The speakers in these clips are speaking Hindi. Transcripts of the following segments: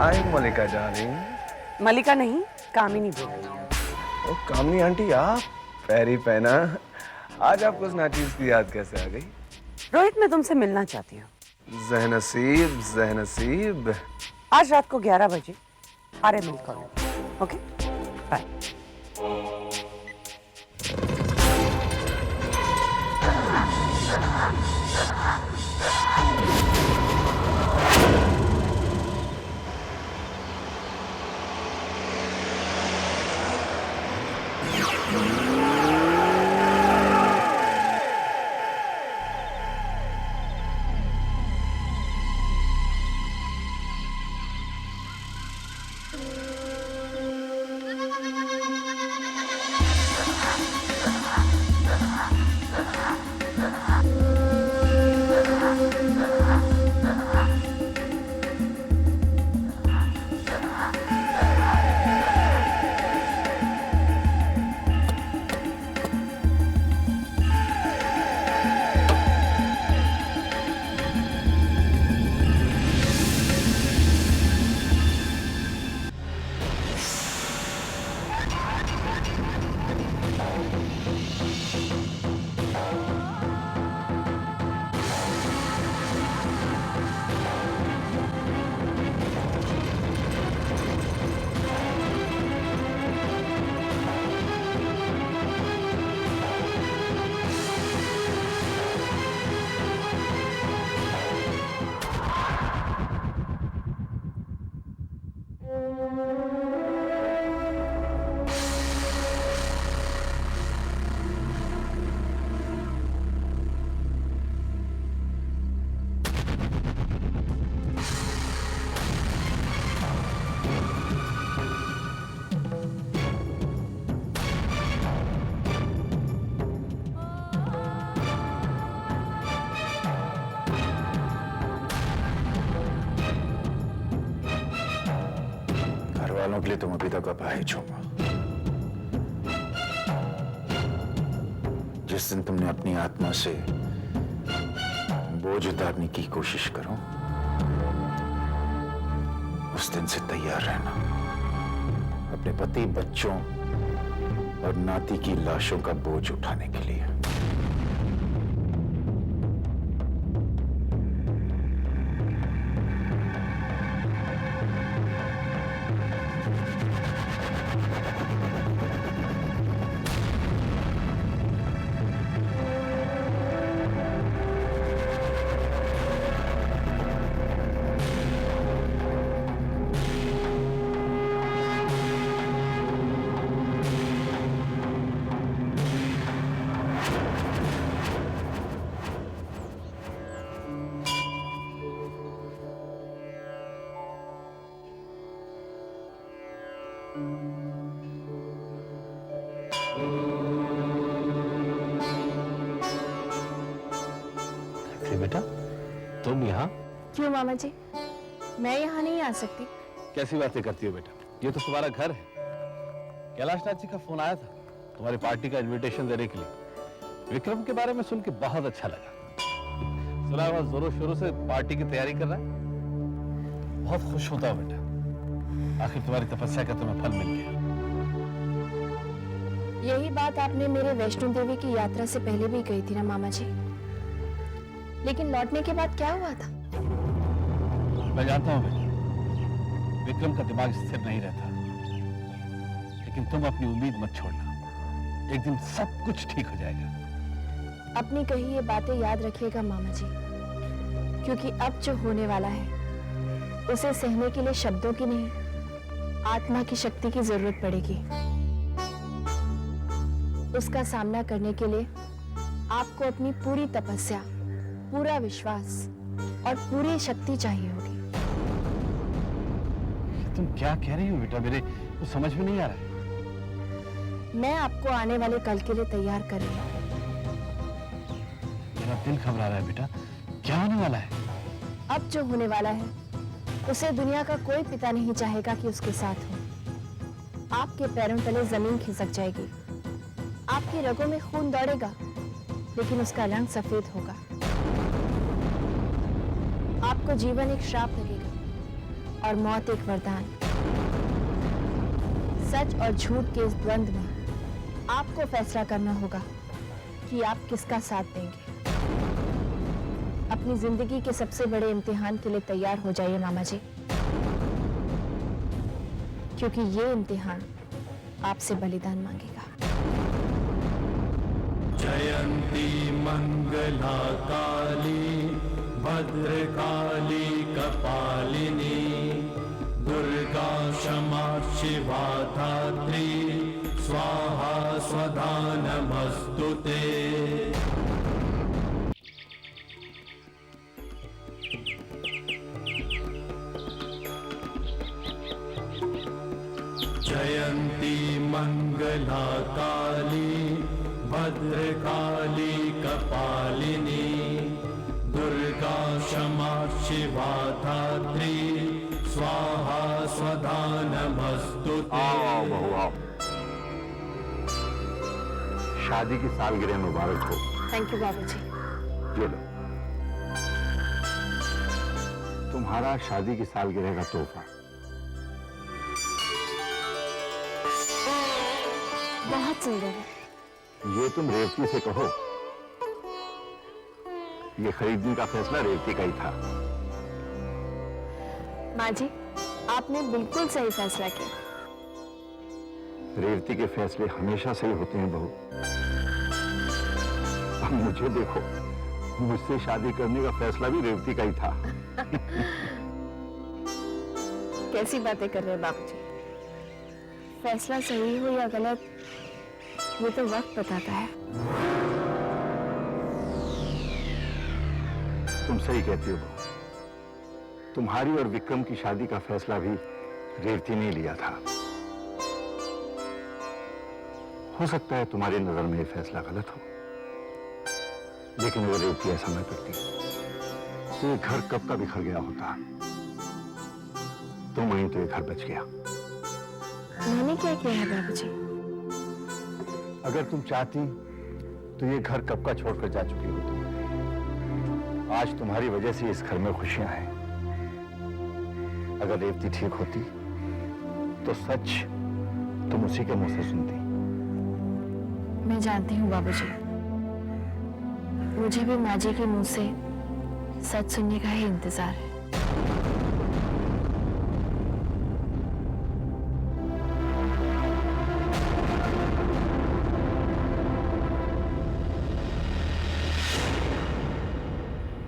हाय मलिका डार्लिंग। मलिका नहीं, कामिनी बोल रही हूँ। ओ कामिनी आंटी आप, पैरी पहना। आज आपको उस नाचीज की याद कैसे आ गई? रोहित, मैं तुमसे मिलना चाहती हूँ। जहनसीब जहनसीब। आज रात को 11 बजे Arya mill colony. Okay, bye. वालों के लिए तुम अभी तक अपाहिज हो। जिस दिन तुमने अपनी आत्मा से बोझ उतारने की कोशिश करो, उस दिन से तैयार रहना अपने पति, बच्चों और नाती की लाशों का बोझ उठाने के लिए। बेटा, तुम यहाँ? क्यों मामा जी, मैं यहाँ नहीं आ सकती? कैसी बातें करती हो बेटा, ये तो तुम्हारा घर है। कैलाश नाथ जी का फोन आया था तुम्हारी पार्टी का इनविटेशन देने के लिए। विक्रम के बारे में सुन के बहुत अच्छा लगा। सुना बहुत जोरों शोरों से पार्टी की तैयारी कर रहा है। बहुत खुश होता हूँ बेटा, आखिर तुम्हारी तपस्या का तुम्हें फल मिल गया। यही बात आपने मेरे वैष्णो देवी की यात्रा से पहले भी कही थी ना मामा जी, लेकिन लौटने के बाद क्या हुआ था? मैं जानता हूँ बेटा, विक्रम का दिमाग स्थिर नहीं रहता, लेकिन तुम अपनी उम्मीद मत छोड़ना। एक दिन सब कुछ ठीक हो जाएगा। अपनी कही ये बातें याद रखिएगा मामा जी, क्योंकि अब जो होने वाला है उसे सहने के लिए शब्दों की नहीं, आत्मा की शक्ति की जरूरत पड़ेगी। उसका सामना करने के लिए आपको अपनी पूरी तपस्या, पूरा विश्वास और पूरी शक्ति चाहिए होगी। तुम क्या कह रही हो बेटा, मेरे कुछ समझ में नहीं आ रहा है। मैं आपको आने वाले कल के लिए तैयार कर रही हूँ। मेरा दिल घबरा रहा है बेटा, क्या होने वाला है? अब जो होने वाला है उसे दुनिया का कोई पिता नहीं चाहेगा कि उसके साथ हो। आपके पैरों तले जमीन खिसक जाएगी, आपकी रगों में खून दौड़ेगा, लेकिन उसका रंग सफेद होगा। आपको जीवन एक श्राप लगेगा और मौत एक वरदान। सच और झूठ के इस द्वंद्व में आपको फैसला करना होगा कि आप किसका साथ देंगे। अपनी जिंदगी के सबसे बड़े इम्तिहान के लिए तैयार हो जाइए मामा जी, क्योंकि ये इम्तिहान आपसे बलिदान मांगेगा। जयंती मंगला काली भद्रकाली कपालिनी दुर्गा क्षमा शिवा धात्री स्वाहा स्वधा नमस्तुते। जयंती मंगला काली भद्रकाली कपालिनी दुर्गा क्षमा शिवा धात्री स्वाहा स्वधा नमस्तुते। आओ बहू आओ। शादी की सालगिरह मुबारक हो। थैंक यू बाबूजी। ये लो तुम्हारा शादी की सालगिरह का तोहफा। बहुत सुंदर है। ये तुम रेवती से कहो, ये खरीदने का फैसला रेवती का ही था। माँ जी, आपने बिल्कुल सही फैसला किया। रेवती के फैसले हमेशा सही होते हैं बहू। अब मुझे देखो, मुझसे शादी करने का फैसला भी रेवती का ही था। कैसी बातें कर रहे हैं बाबूजी? फैसला सही हो या गलत, ये तो वक्त बताता है। तुम सही कहती हो बहू। तुम्हारी और विक्रम की शादी का फैसला भी रेवती ने लिया था। हो सकता है तुम्हारी नजर में यह फैसला गलत हो, लेकिन अगर रेवती ऐसा न करती तो ये घर कब का बिखर गया होता। तुम वहीं तो ये घर बच गया। मैंने क्या किया है बाबूजी? अगर तुम चाहती तो ये घर कब का छोड़कर जा चुकी होती। आज तुम्हारी वजह से इस घर में खुशियां हैं। अगर रेवती ठीक होती तो सच तुम उसी के मुंह से सुनती। मैं जानती हूँ बाबूजी, मुझे भी माँ जी के मुंह से सच सुनने का ही इंतजार है।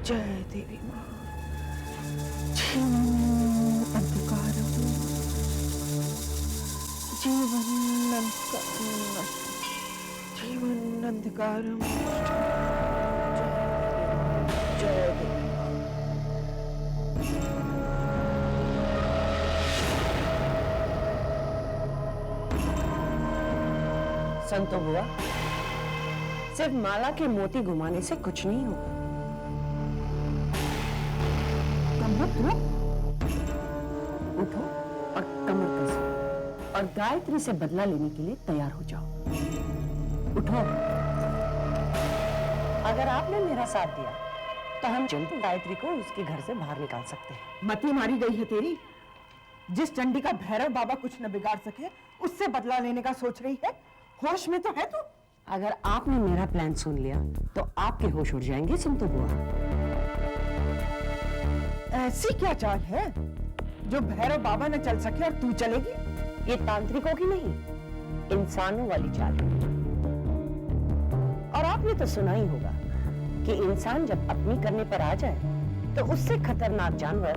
जय देवी माँ। अंधकारम जीवन अंधकारम। जय देवी। संतो बुआ, सिर्फ माला के मोती घुमाने से कुछ नहीं होगा। उठो और कमर कसो और गायत्री से बदला लेने के लिए तैयार हो जाओ। उठो। अगर आपने मेरा साथ दिया तो हम जल्द गायत्री को उसके घर से बाहर निकाल सकते हैं। मती मारी गई है तेरी। जिस चंडी का भैरव बाबा कुछ न बिगाड़ सके, उससे बदला लेने का सोच रही है। होश में तो है तू? अगर आपने मेरा प्लान सुन लिया तो आपके होश उड़ जाएंगे संतो बुआ। ऐसी क्या चाल है जो भैरव बाबा न चल सके और तू चलेगी? ये तांत्रिकों की नहीं, इंसानों वाली चाल है। और आपने तो सुना ही होगा कि इंसान जब अपनी करने पर आ जाए तो उससे खतरनाक जानवर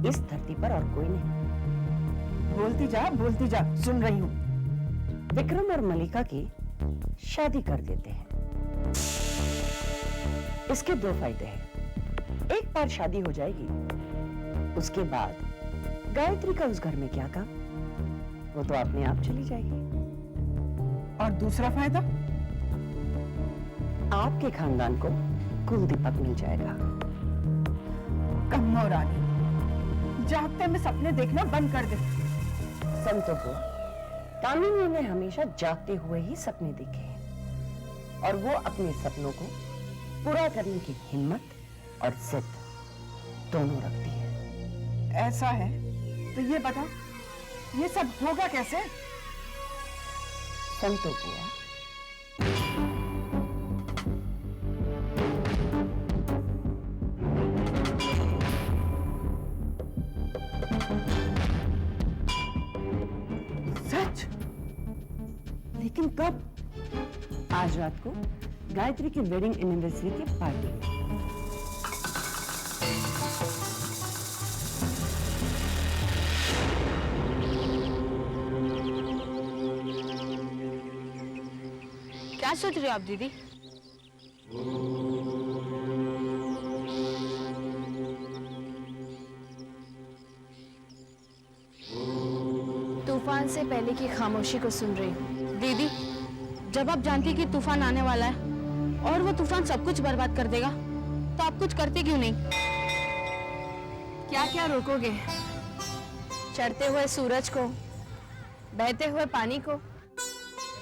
इस धरती पर और कोई नहीं। बोलती जा, सुन रही हूँ। विक्रम और मलिका की शादी कर देते हैं। इसके दो फायदे हैं। एक बार शादी हो जाएगी, उसके बाद गायत्री का उस घर में क्या काम, वो तो अपने आप चली जाएगी। और दूसरा फायदा? आपके खानदान को कुल दीपक मिल जाएगा। कम्मो रानी, जागते में सपने देखना बंद कर दे। संतो को कामिनी ने हमेशा जागते हुए ही सपने देखे हैं और वो अपने सपनों को पूरा करने की हिम्मत और जिद दोनों रखती है। ऐसा है तो ये बता, ये सब होगा कैसे? संतो बुआ, सच? लेकिन कब? आज रात को गायत्री की वेडिंग एनिवर्सरी की पार्टी में। क्या सोच रहे हो आप दीदी? तूफान से पहले की खामोशी को सुन रही हूँ। दीदी, जब आप जानती कि तूफान आने वाला है और वो तूफान सब कुछ बर्बाद कर देगा, तो आप कुछ करते क्यों नहीं? क्या क्या रोकोगे? चढ़ते हुए सूरज को, बहते हुए पानी को,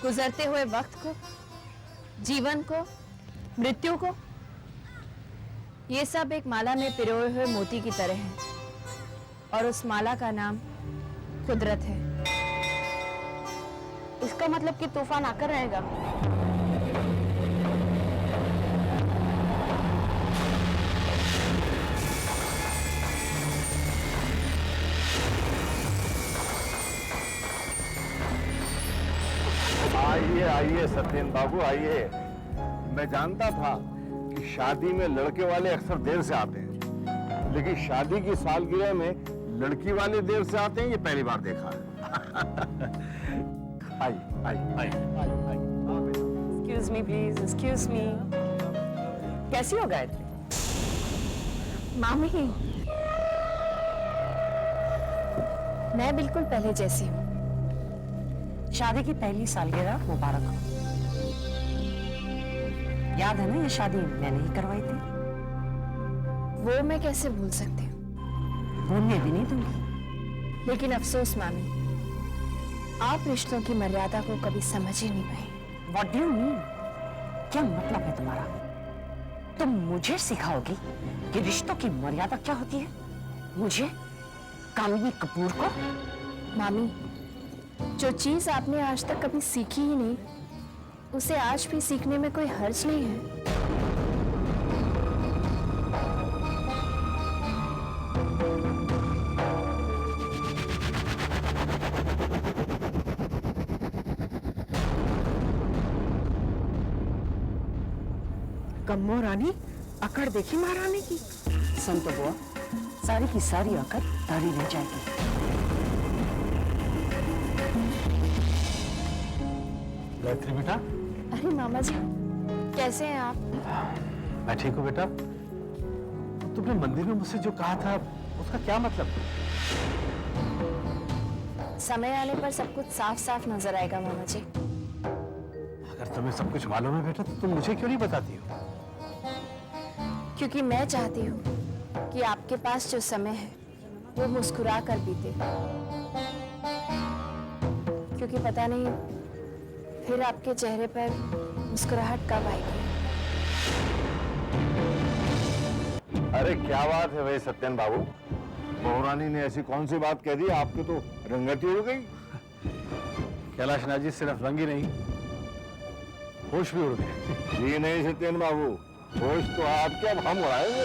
गुजरते हुए वक्त को, जीवन को, मृत्यु को। ये सब एक माला में पिरोए हुए मोती की तरह है, और उस माला का नाम कुदरत है। इसका मतलब कि तूफान आकर रहेगा। आइए आइए सत्येन बाबू आइए। मैं जानता था कि शादी में लड़के वाले अक्सर देर से आते हैं, लेकिन शादी की सालगिरह में लड़की वाले देर से आते हैं ये पहली बार देखा है। आइए आइए आइए। Excuse me please, excuse me. कैसी हो गायत्री? मामी, मैं बिल्कुल पहले जैसी हूँ। शादी की पहली सालगिरह मुबारक हो। याद है ना, ये शादी मैंने ही करवाई थी। वो मैं कैसे भूल सकती हूँ? भूलने भी नहीं दूंगी। लेकिन अफसोस मामी, आप रिश्तों की मर्यादा को कभी समझ ही नहीं पाई। What do you mean? क्या मतलब है तुम्हारा? तुम मुझे सिखाओगी कि रिश्तों की मर्यादा क्या होती है? मुझे, कामिनी कपूर को? मामी, जो चीज आपने आज तक कभी सीखी ही नहीं, उसे आज भी सीखने में कोई हर्ज नहीं है। कम्मो रानी, अकड़ देखी महारानी की। संतो बुआ, सारी की सारी आकर तारी रह जाएगी। गायत्री बेटा, अरे मामा जी, कैसे हैं आप? मैं ठीक हूँ बेटा। तुमने मंदिर में मुझसे जो कहा था उसका क्या मतलब? समय आने पर सब कुछ साफ साफ नजर आएगा मामा जी। अगर तुम्हें सब कुछ मालूम है बेटा, तो तुम मुझे क्यों नहीं बताती हो? क्योंकि मैं चाहती हूँ कि आपके पास जो समय है वो मुस्कुरा कर बीते, क्योंकि पता नहीं फिर आपके चेहरे पर मुस्कुराहट कब आएगी। अरे क्या बात है भाई सत्येन बाबू, बहुरानी ने ऐसी कौन सी बात कह दी आपकी तो रंगत ही उड़ गई। कैलाश नाथ जी, सिर्फ रंग ही नहीं, होश भी उड़ गए। जी नहीं सत्येन बाबू, होश तो आपके, अब हम उड़ाएंगे।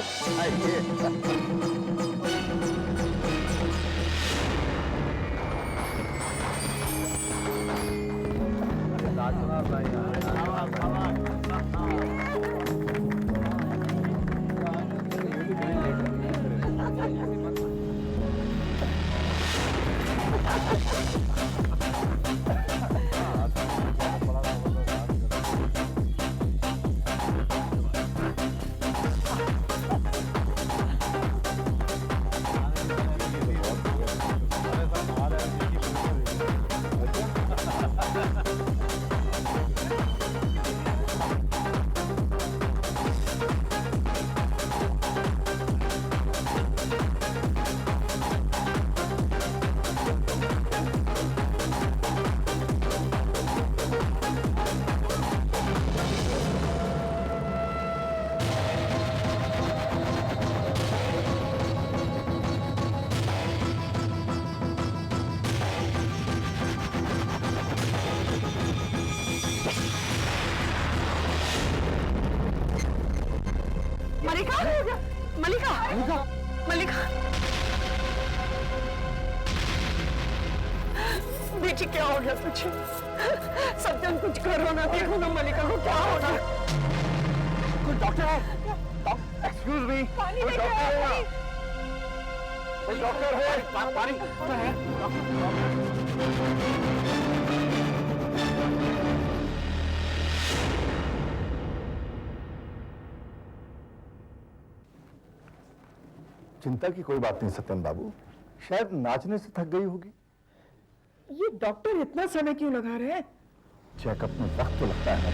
मल्लिका मल्लिका बेटी क्या हो गया तुझे? सत्यम कुछ करो ना, देखो ना मल्लिका को क्या हो रहा है। कोई डॉक्टर है? एक्सक्यूज मी, कोई डॉक्टर है यहाँ? कोई डॉक्टर है? पानी है? चिंता की कोई बात नहीं सत्यम बाबू, शायद नाचने से थक गई होगी। ये डॉक्टर इतना समय क्यों लगा रहे हैं? चेकअप में वक्त तो लगता है ना।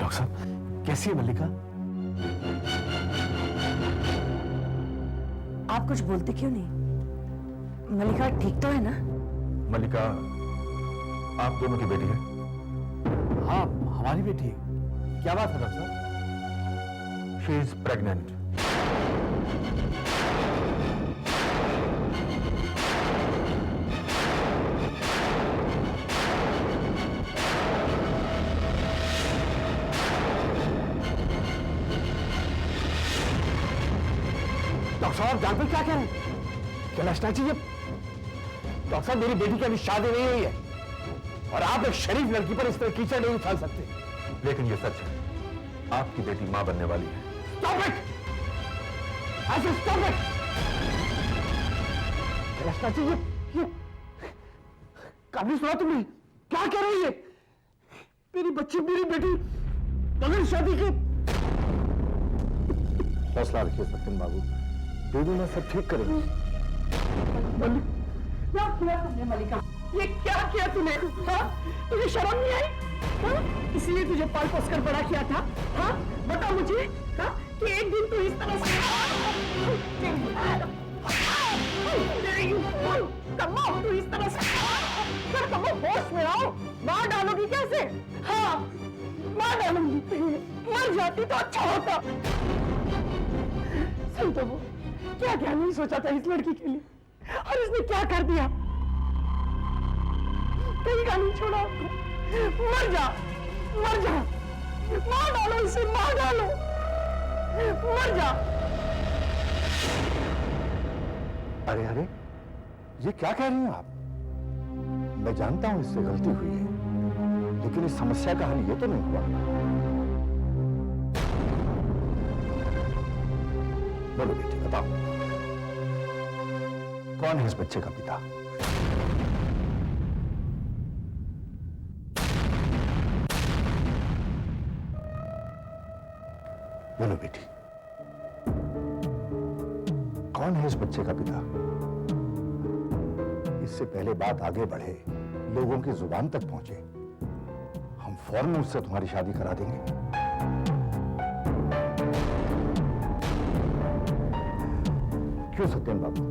डॉक्टर साहब कैसी है मल्लिका? आप कुछ बोलते क्यों नहीं? मल्लिका ठीक तो है ना? मल्लिका आप दोनों की बेटी है? हाँ हमारी बेटी है। क्या बात है डॉक्टर साहब? She is pregnant. डॉक्टर साहब जान पर क्या कह रहे हैं? कैलाशनाथ जी, डॉक्टर साहब मेरी बेटी की अभी शादी नहीं हुई है और आप एक शरीफ लड़की पर इस तरह कीचड़ नहीं उछाल सकते। लेकिन ये सच है, आपकी बेटी मां बनने वाली है। Stop it! I said stop it! Kailashnath जी, ये काबिल सुना तुमने? क्या कह रही है? मेरी बच्ची, मेरी बेटी बगैर शादी के। हौसला रखिए सत्यम बाबू, बेबी में सब ठीक करेंगे। क्या किया तुमने मल्लिका? ये क्या किया तूने? हाँ? तुझे शर्म नहीं आई? हाँ? इसलिए तुझे पाल पोस कर बड़ा किया था? हाँ? बता मुझे, हाँ? कि एक दिन तू इस तरह से कमाओ, तू इस तरह से फिर कमाओ, होश में आओ। मार डालोगी कैसे? हाँ, मार डालूंगी। मर जाती तो अच्छा होता। सही तो वो क्या क्या नहीं सोचा था इस लड़की के लिए, और इसने क्या कर दिया? कहीं का नहीं छोड़ा आपको। मर जा, मर जा, मार डालो इसे, मार डालो, मर जा। अरे अरे, ये क्या कह रही हैं आप? मैं जानता हूं इससे गलती हुई है, लेकिन इस समस्या का हल ये तो नहीं हुआ। बोलो बेटी, बताओ कौन है इस बच्चे का पिता? बोलो बेटी, कौन है इस बच्चे का पिता? इससे पहले बात आगे बढ़े, लोगों की जुबान तक पहुंचे, हम फौरन उससे तुम्हारी शादी करा देंगे। क्यों सत्यम बाबू?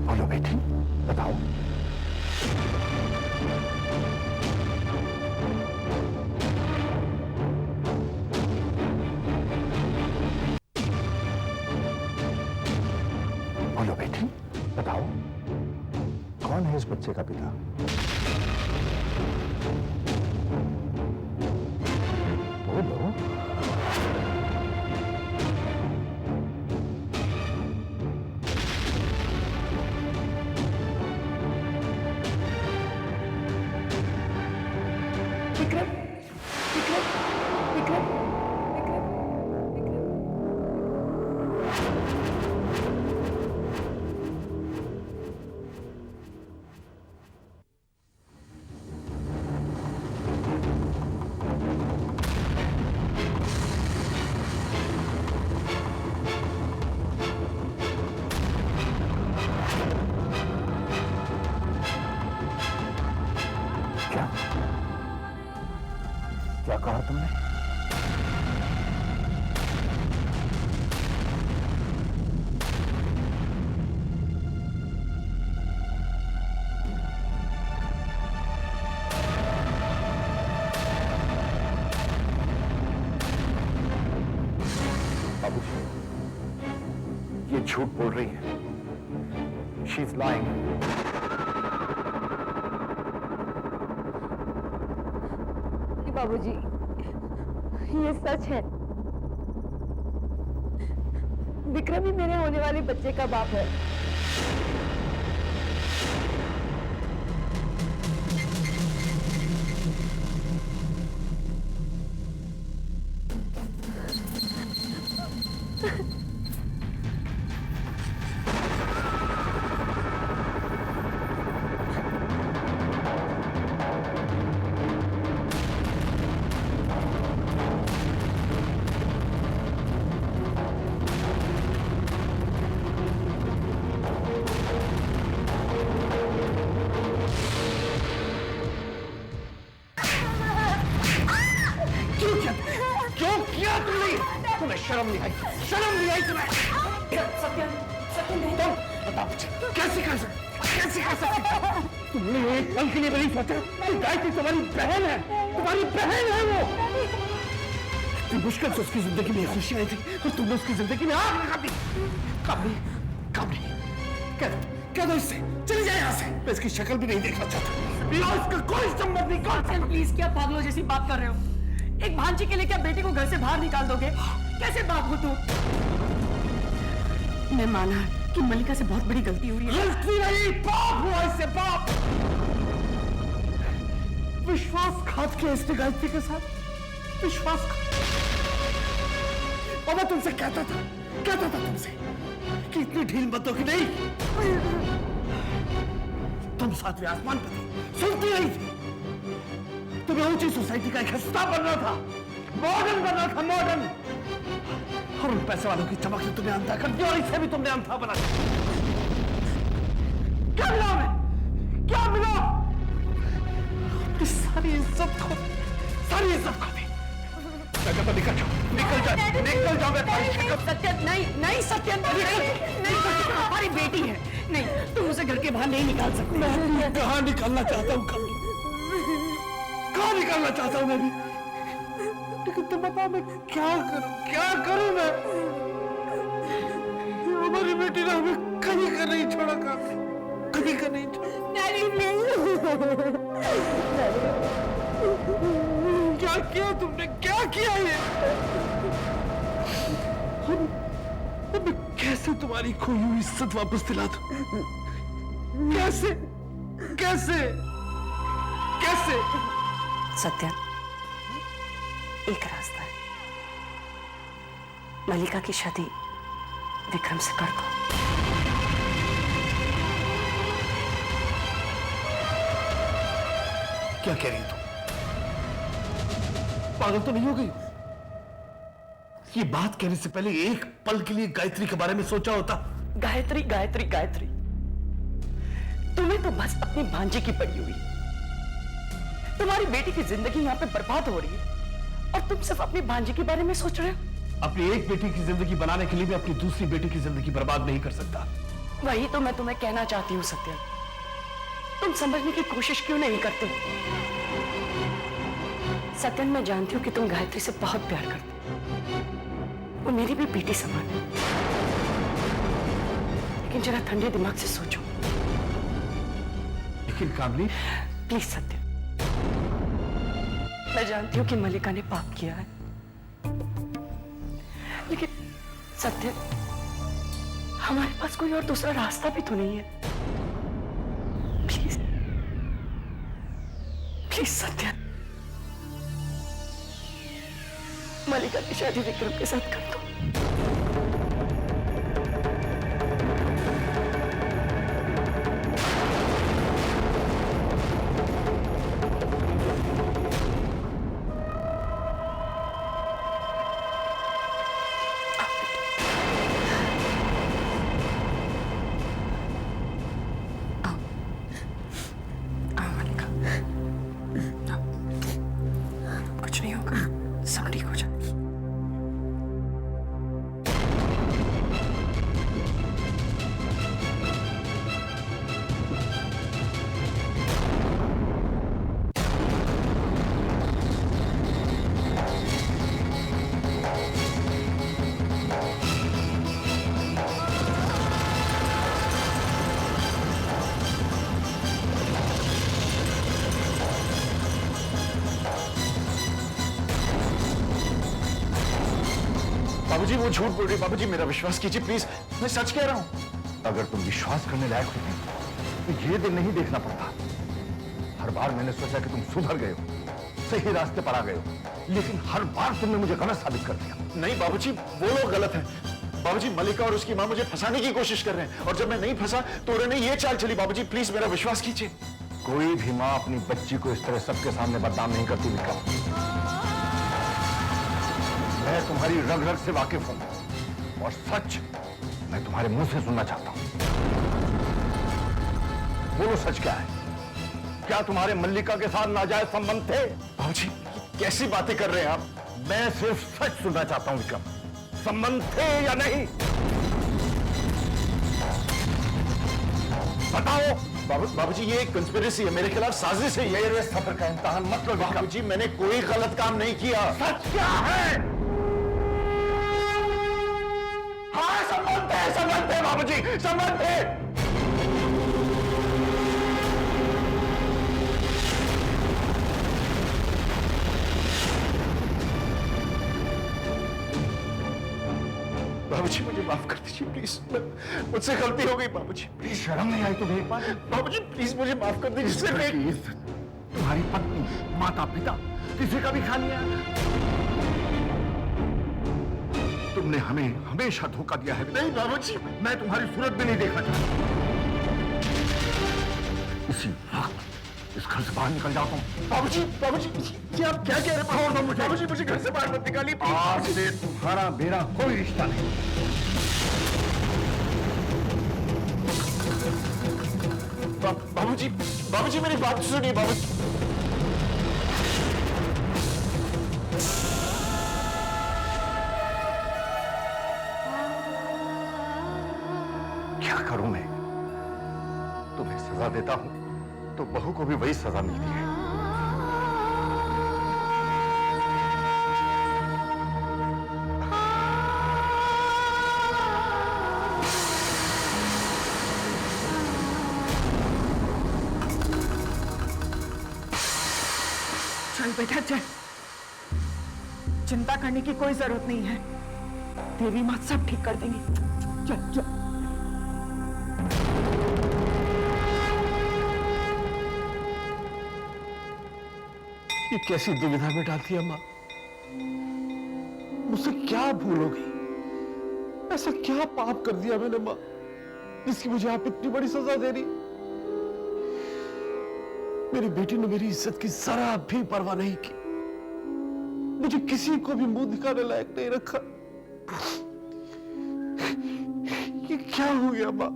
बोलो बेटी, बताओ। बोलो बेटी, बताओ कौन है इस बच्चे का पिता? बोलो। विक्रम, विक्रम, विक्रम, विक्रम, विक्रम। ये झूठ बोल रही है। She is lying. बाबूजी, ये सच है। विक्रम ही मेरे होने वाले बच्चे का बाप है। क्यों किया तुमने? तुम्हें शर्म नहीं आई? शर्म नहीं आई तुम्हें? सत्यन, सत्यन नहीं। तुम बताओ मुझे, कैसे कर सकते? कैसे कर सकते? तुमने एक पल के लिए नहीं सोचा कि गायत्री तुम्हारी बहन है? तुम्हारी बहन है वो। इतनी मुश्किल से उसकी जिंदगी में खुशी आई थी और तुमने उसकी जिंदगी में आग लगा दी। कामनी, कामनी, कह दो इससे, चले जाए यहाँ से। मैं इसकी शक्ल भी नहीं देखना चाहता। इसका कोई संबंध नहीं। प्लीज, क्या पागलों जैसी बात कर रहे हो? एक भांजी के लिए क्या बेटे को घर से बाहर निकाल दोगे? कैसे बाप हो तुम? मैं माना कि मल्लिका से बहुत बड़ी गलती हुई है। गलती नहीं, पाप हुआ इससे, पाप। विश्वासघात किया इसने गायत्री के साथ, विश्वासघात। और मैं तुमसे कहता था तुमसे कि इतनी ढील मत दो कि नहीं। तुम सातवें आसमान पर थी, सुनती नहीं थी। तुम्हें ऊंची सोसाइटी का एक हिस्सा बनना था, मॉडर्न बनना था, मॉडर्न। और उन पैसे वालों की चमक ने तुम्हें अंधा कर दिया और इसे भी तुमने अंधा बना दिया। क्या मिला हमें? क्या मिला? अपनी सारी इज्जत खो दी। मैं कहता निकल जाओ, निकल जाओ। सत्यन, नहीं सत्यन, नहीं, हमारी बेटी है। नहीं, तुम उसे घर के बाहर नहीं निकाल सकते। मैं कहाँ निकलना चाहता हूँ, कहाँ निकलना चाहता हूँ मैं भी। लेकिन तुम बताओ मैं क्या करूँ मैं? हमारी बेटी ने हमें कहीं का नहीं छोड़ा, कहीं का नहीं छोड़ा। क्या किया तुमने? क्या किया ये? अब मैं कैसे तुम्हारी खोई हुई इज्जत वापस दिला दूं? कैसे? सत्यन, एक रास्ता है। मल्लिका की शादी विक्रम से कर दो। क्या कह रही हो तुम? पागल तो नहीं हो गई? ये बात कहने से पहले एक पल के लिए गायत्री के बारे में सोचा होता। गायत्री, तुम्हें तो बस अपनी भांजी की पड़ी हुई। तुम्हारी बेटी की जिंदगी यहाँ पे बर्बाद हो रही है और तुम सिर्फ अपनी भांजी के बारे में सोच रहे हो। अपनी एक बेटी की जिंदगी बनाने के लिए मैं अपनी दूसरी बेटी की जिंदगी बर्बाद नहीं कर सकता। वही तो मैं तुम्हें कहना चाहती हूँ सत्यन। तुम समझने की कोशिश क्यों नहीं करते? सत्यन, मैं जानती हूँ कि तुम गायत्री से बहुत प्यार करते हो। वो मेरी भी बेटी समान है। लेकिन जरा ठंडे दिमाग से सोचो। लेकिन कामनी, प्लीज सत्यन, मैं जानती हूँ कि मल्लिका ने पाप किया है, लेकिन सत्यन, हमारे पास कोई और दूसरा रास्ता भी तो नहीं है। प्लीज सत्यन, मल्लिका की शादी विक्रम के साथ कर दो। कुछ नहीं होगा, सब ठीक हो जाएगा। बाबूजी वो झूठ बोल रही। बाबूजी मेरा विश्वास कीजिए प्लीज, मैं सच कह रहा हूं। अगर तुम विश्वास करने लायक होती तो ये दिन नहीं देखना पड़ता। हर बार मैंने सोचा कि तुम सुधर गए हो, सही रास्ते पर आ गए हो, लेकिन हर बार तुमने मुझे गलत साबित कर दिया। नहीं बाबूजी, वो लोग गलत हैं। बाबूजी मलिका और उसकी मां मुझे फंसाने की कोशिश कर रहे हैं, और जब मैं नहीं फंसा तो उन्होंने ये चाल चली। बाबूजी प्लीज मेरा विश्वास कीजिए। कोई भी मां अपनी बच्ची को इस तरह सबके सामने बदनाम नहीं करती विक्रम। मैं तुम्हारी रग रग से वाकिफ हूं, और सच मैं तुम्हारे मुंह से सुनना चाहता हूं। बोलो सच क्या है? क्या तुम्हारे मल्लिका के साथ नाजायज संबंध थे? बाबूजी कैसी बातें कर रहे हैं आप? मैं सिर्फ सच सुनना चाहता हूं विक्रम, संबंध थे या नहीं? बताओ। बाबूजी ये एक कंस्पिरेसी है, मेरे खिलाफ साजिश है। ये सब्र का इम्तिहान मत लो बाबूजी, मैंने कोई गलत काम नहीं किया। सच क्या है? हाँ संबंध है बाबूजी, संबंध है। बाबूजी मुझे माफ कर दीजिए प्लीज, मुझसे गलती हो गई बाबूजी। प्लीज शर्म नहीं आई तुम्हें एक बार? बाबूजी प्लीज मुझे माफ कर दीजिए। तुम्हारी पत्नी, माता पिता, किसी का भी ख्याल नहीं आया। तुमने हमें हमेशा धोखा दिया है। नहीं बाबूजी, मैं तुम्हारी सूरत भी नहीं देखना चाहता। इसी वक्त इस घर से बाहर निकल जाता हूँ। बाबूजी आप क्या कह रहे हैं? बाबूजी मुझे घर से बाहर मत निकालिए। आज से तुम्हारा मेरा कोई रिश्ता नहीं। बाबूजी मेरी बात सुनिए। बाबूजी क्या करूं मैं? तुम्हें सजा देता हूं तो बहू को भी वही सजा मिलती है। चल बेटा चल, चिंता करने की कोई जरूरत नहीं है। देवी माँ सब ठीक कर देंगी। चल चल। ये कैसी दुविधा में डालती है मां? मुझसे क्या भूल हो गई? ऐसा क्या पाप कर दिया मैंने मां, जिसकी मुझे आप इतनी बड़ी सजा दे रही? मेरी बेटी ने मेरी इज्जत की जरा भी परवाह नहीं की, मुझे किसी को भी मुंह दिखाने लायक नहीं रखा। ये क्या हो गया मां?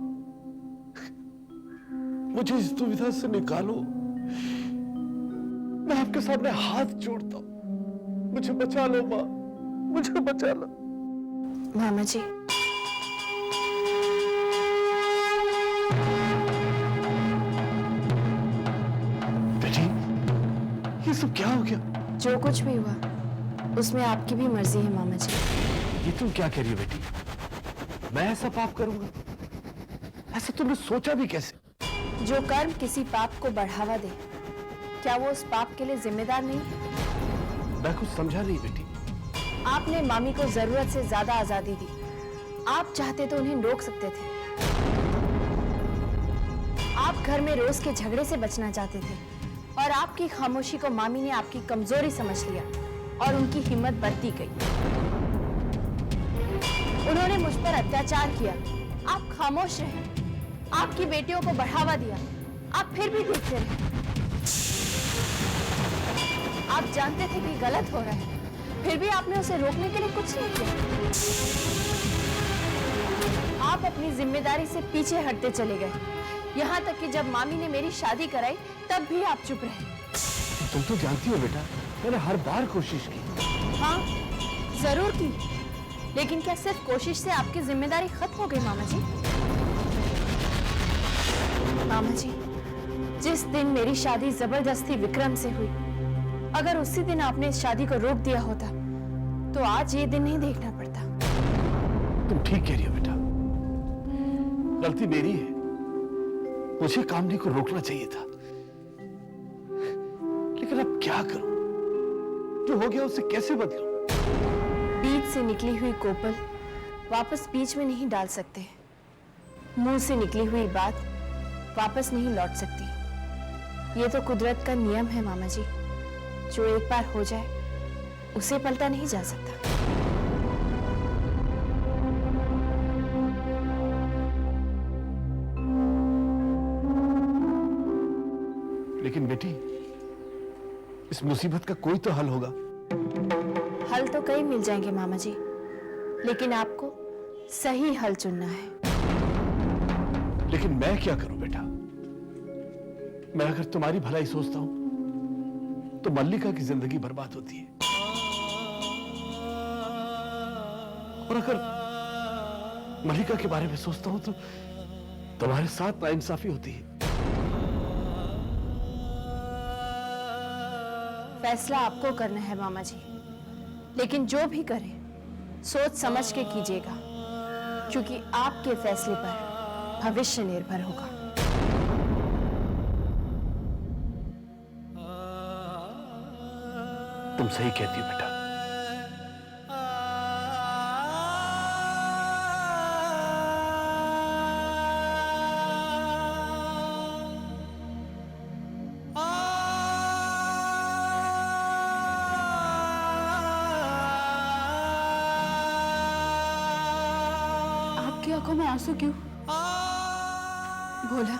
मुझे इस दुविधा से निकालो, मैं आपके सामने हाथ जोड़ता हूं। मुझे बचा लो मां, मुझे बचा लो। मामा जी, बेटी ये सब क्या हो गया? जो कुछ भी हुआ उसमें आपकी भी मर्जी है मामा जी। ये तुम क्या कह रही हो बेटी? मैं ऐसा पाप करूंगा? ऐसा तुमने सोचा भी कैसे? जो कर्म किसी पाप को बढ़ावा दे, क्या वो उस पाप के लिए जिम्मेदार नहीं है? मैं कुछ समझा नहीं बेटी। आपने मामी को जरूरत से ज्यादा आजादी दी। आप चाहते तो उन्हें रोक सकते थे। आप घर में रोज के झगड़े से बचना चाहते थे, और आपकी खामोशी को मामी ने आपकी कमजोरी समझ लिया और उनकी हिम्मत बढ़ती गई। उन्होंने मुझ पर अत्याचार किया, आप खामोश रहे। आपकी बेटियों को बढ़ावा दिया, आप फिर भी देखते रहे। आप जानते थे कि गलत हो रहा है, फिर भी आपने उसे रोकने के लिए कुछ नहीं किया। आप अपनी जिम्मेदारी से पीछे हटते चले गए, यहाँ तक कि जब मामी ने मेरी शादी कराई तब भी आप चुप रहे। तुम तो जानती हो बेटा, मैंने हर बार कोशिश की। हाँ जरूर की, लेकिन क्या सिर्फ कोशिश से आपकी जिम्मेदारी खत्म हो गई मामा जी? मामा जी, जिस दिन मेरी शादी जबरदस्ती विक्रम से हुई, अगर उसी दिन आपने इस शादी को रोक दिया होता तो आज ये दिन नहीं देखना पड़ता। तुम ठीक कह रही हो बेटा, गलती मेरी है। मुझे कामनी को रोकना चाहिए था, लेकिन अब क्या करूं? जो हो गया उसे कैसे बदलूं? बीत से निकली हुई कोपल वापस बीच में नहीं डाल सकते। मुंह से निकली हुई बात वापस नहीं लौट सकती। ये तो कुदरत का नियम है मामा जी। जो एक बार हो जाए उसे पलटा नहीं जा सकता। लेकिन बेटी, इस मुसीबत का कोई तो हल होगा। हल तो कई मिल जाएंगे मामा जी, लेकिन आपको सही हल चुनना है। लेकिन मैं क्या करूं बेटा? मैं अगर तुम्हारी भलाई सोचता हूं तो मल्लिका की जिंदगी बर्बाद होती है, और अगर मल्लिका के बारे में सोचता हूं तो तुम्हारे साथ नाइंसाफी होती है। फैसला आपको करना है मामा जी, लेकिन जो भी करें सोच समझ के कीजिएगा, क्योंकि आपके फैसले पर भविष्य निर्भर होगा। तुम सही कहती हो बेटा। आपकी आंखों में आंसू क्यों? भोला,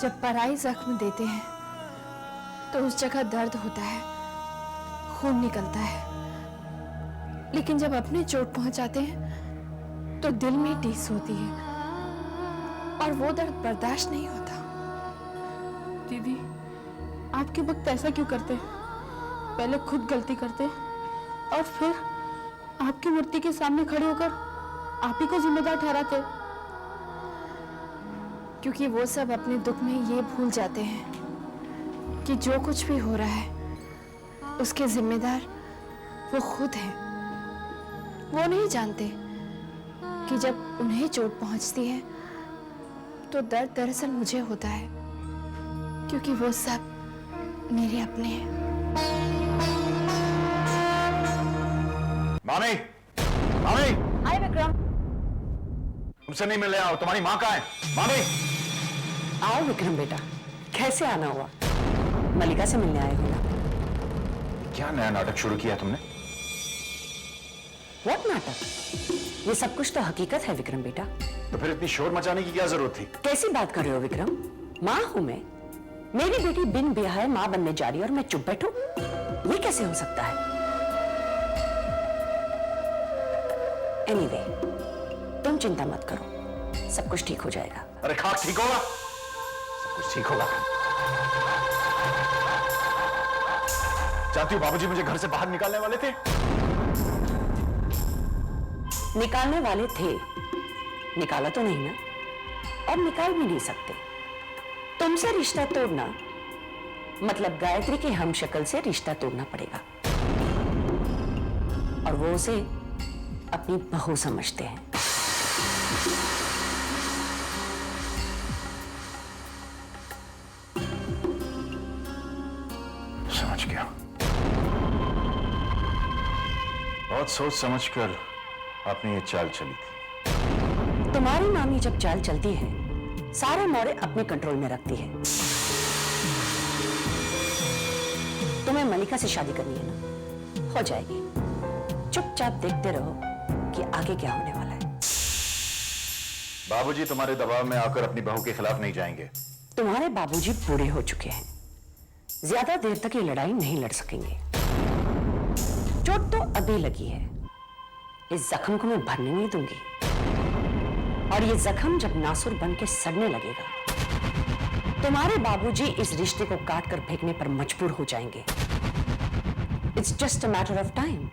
जब पराई जख्म देते हैं तो उस जगह दर्द होता है, खून निकलता है, लेकिन जब अपने चोट पहुंचाते हैं तो दिल में टीस होती है और वो दर्द बर्दाश्त नहीं होता। दीदी, आपके वक्त ऐसा क्यों करते? पहले खुद गलती करते और फिर आपकी मूर्ति के सामने खड़े होकर आप ही को जिम्मेदार ठहराते। क्योंकि वो सब अपने दुख में ये भूल जाते हैं कि जो कुछ भी हो रहा है उसके जिम्मेदार वो खुद हैं। वो नहीं जानते कि जब उन्हें चोट पहुंचती है तो दर्द दरअसल मुझे होता है, क्योंकि वो सब मेरे अपने हैं। मामी, मामी, हाय विक्रम। तुमसे नहीं मिलने आओ। तुम्हारी माँ कहाँ है? मामी, आओ विक्रम बेटा, कैसे आना हुआ? मल्लिका से मिलने आए हो ना? क्या नया नाटक शुरू किया तुमने? व्हाट नाटक? ये सब कुछ तो हकीकत है विक्रम बेटा। तो फिर इतनी शोर मचाने की क्या जरूरत थी? कैसी बात कर रहे हो विक्रम? माँ हूं मैं। मेरी बेटी बिन ब्याहे माँ बनने जा रही है और मैं चुप बैठूं? ये कैसे हो सकता है? एनीवे, तुम चिंता मत करो, सब कुछ ठीक हो जाएगा। अरे खाक ठीक होगा, सब कुछ ठीक होगा। जानती हो बाबूजी मुझे घर से बाहर निकालने वाले थे। निकालने वाले थे, निकाला तो नहीं ना, और निकाल भी नहीं सकते। तुमसे रिश्ता तोड़ना मतलब गायत्री के हमशक्ल से रिश्ता तोड़ना पड़ेगा, और वो उसे अपनी बहू समझते हैं। समझ गया। बहुत सोच समझकर आपने ये चाल चली थी। तुम्हारी मामी जब चाल चलती है सारे मोड़े अपने कंट्रोल में रखती है। तुम्हें मल्लिका से शादी करनी है ना, हो जाएगी। चुपचाप देखते रहो कि आगे क्या होने वाला है। बाबूजी तुम्हारे दबाव में आकर अपनी बहू के खिलाफ नहीं जाएंगे। तुम्हारे बाबूजी बूढ़े हो चुके हैं, ज्यादा देर तक ये लड़ाई नहीं लड़ सकेंगे। चोट तो अभी लगी है, इस जख्म को मैं भरने नहीं दूंगी, और ये जख्म जब नासुर बन के सड़ने लगेगा तुम्हारे बाबूजी इस रिश्ते को काट कर फेंकने पर मजबूर हो जाएंगे। It's just a matter of time.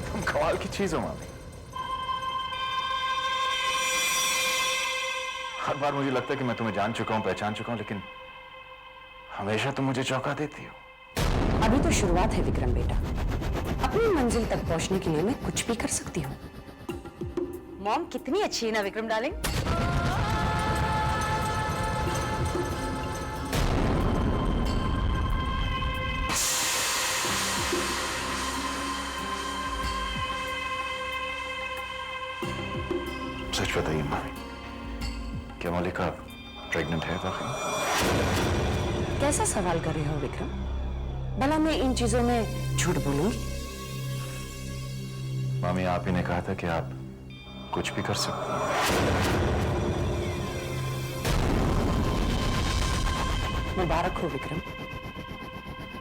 तुम कमाल की चीज हो मामी। हर बार मुझे लगता है कि मैं तुम्हें जान चुका हूं, पहचान चुका हूं, लेकिन हमेशा तुम मुझे चौंका देती हो। अभी तो शुरुआत है विक्रम बेटा, अपनी मंजिल तक पहुंचने के लिए मैं कुछ भी कर सकती हूँ। मॉम कितनी अच्छी है ना विक्रम डार्लिंग। सच बताइए मामी, क्या मल्लिका प्रेग्नेंट है वाकई? कैसा सवाल कर रहे हो विक्रम? भला मैं इन चीजों में झूठ बोलूंगी? मामी, आप ही ने कहा था कि आप कुछ भी कर सकती हैं। मुबारक हो विक्रम,